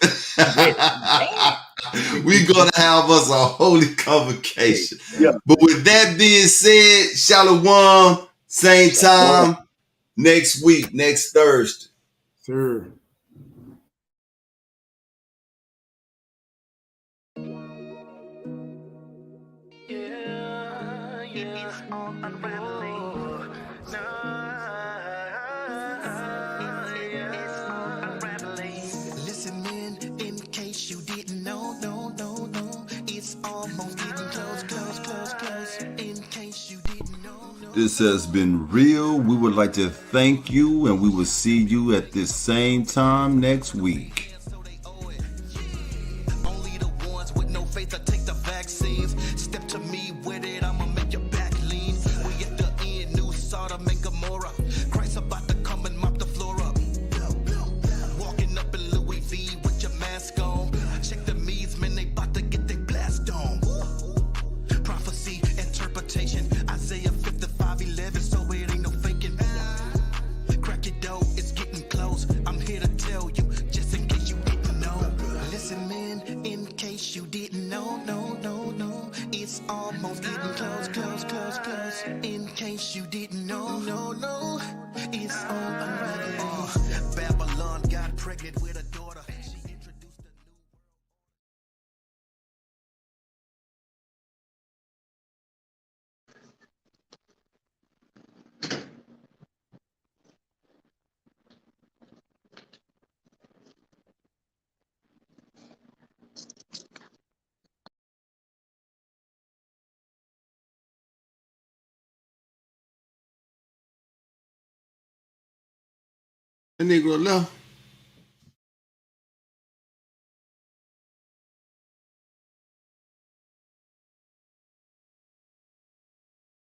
We're gonna have us a holy convocation. Yeah. But with that being said, Shalom, same time next week, next Thursday. Sure. Listen in case you didn't know, no, it's almost getting close, in case you didn't know. This has been real. We would like to thank you, and we will see you at this same time next week. Only the ones with no faith that take the vaccines. Step to me with it, I'ma make your back lean. We at the end, new Sodom and Gomorrah. Christ about to come and mop the floor up. Walking up in Louis V with your mask on. Check the me's, man, they about to get their blast on. Prophecy, interpretation, Isaiah 55:11, so it ain't no faking. Crack your dough, it's getting close. I'm here to tell you, just in case you didn't know. Listen, man, in case you didn't know, no, it's almost getting close. In case you didn't know, no, it's all unraveling. Babylon got pregnant with a daughter. She introduced a new The Negro left.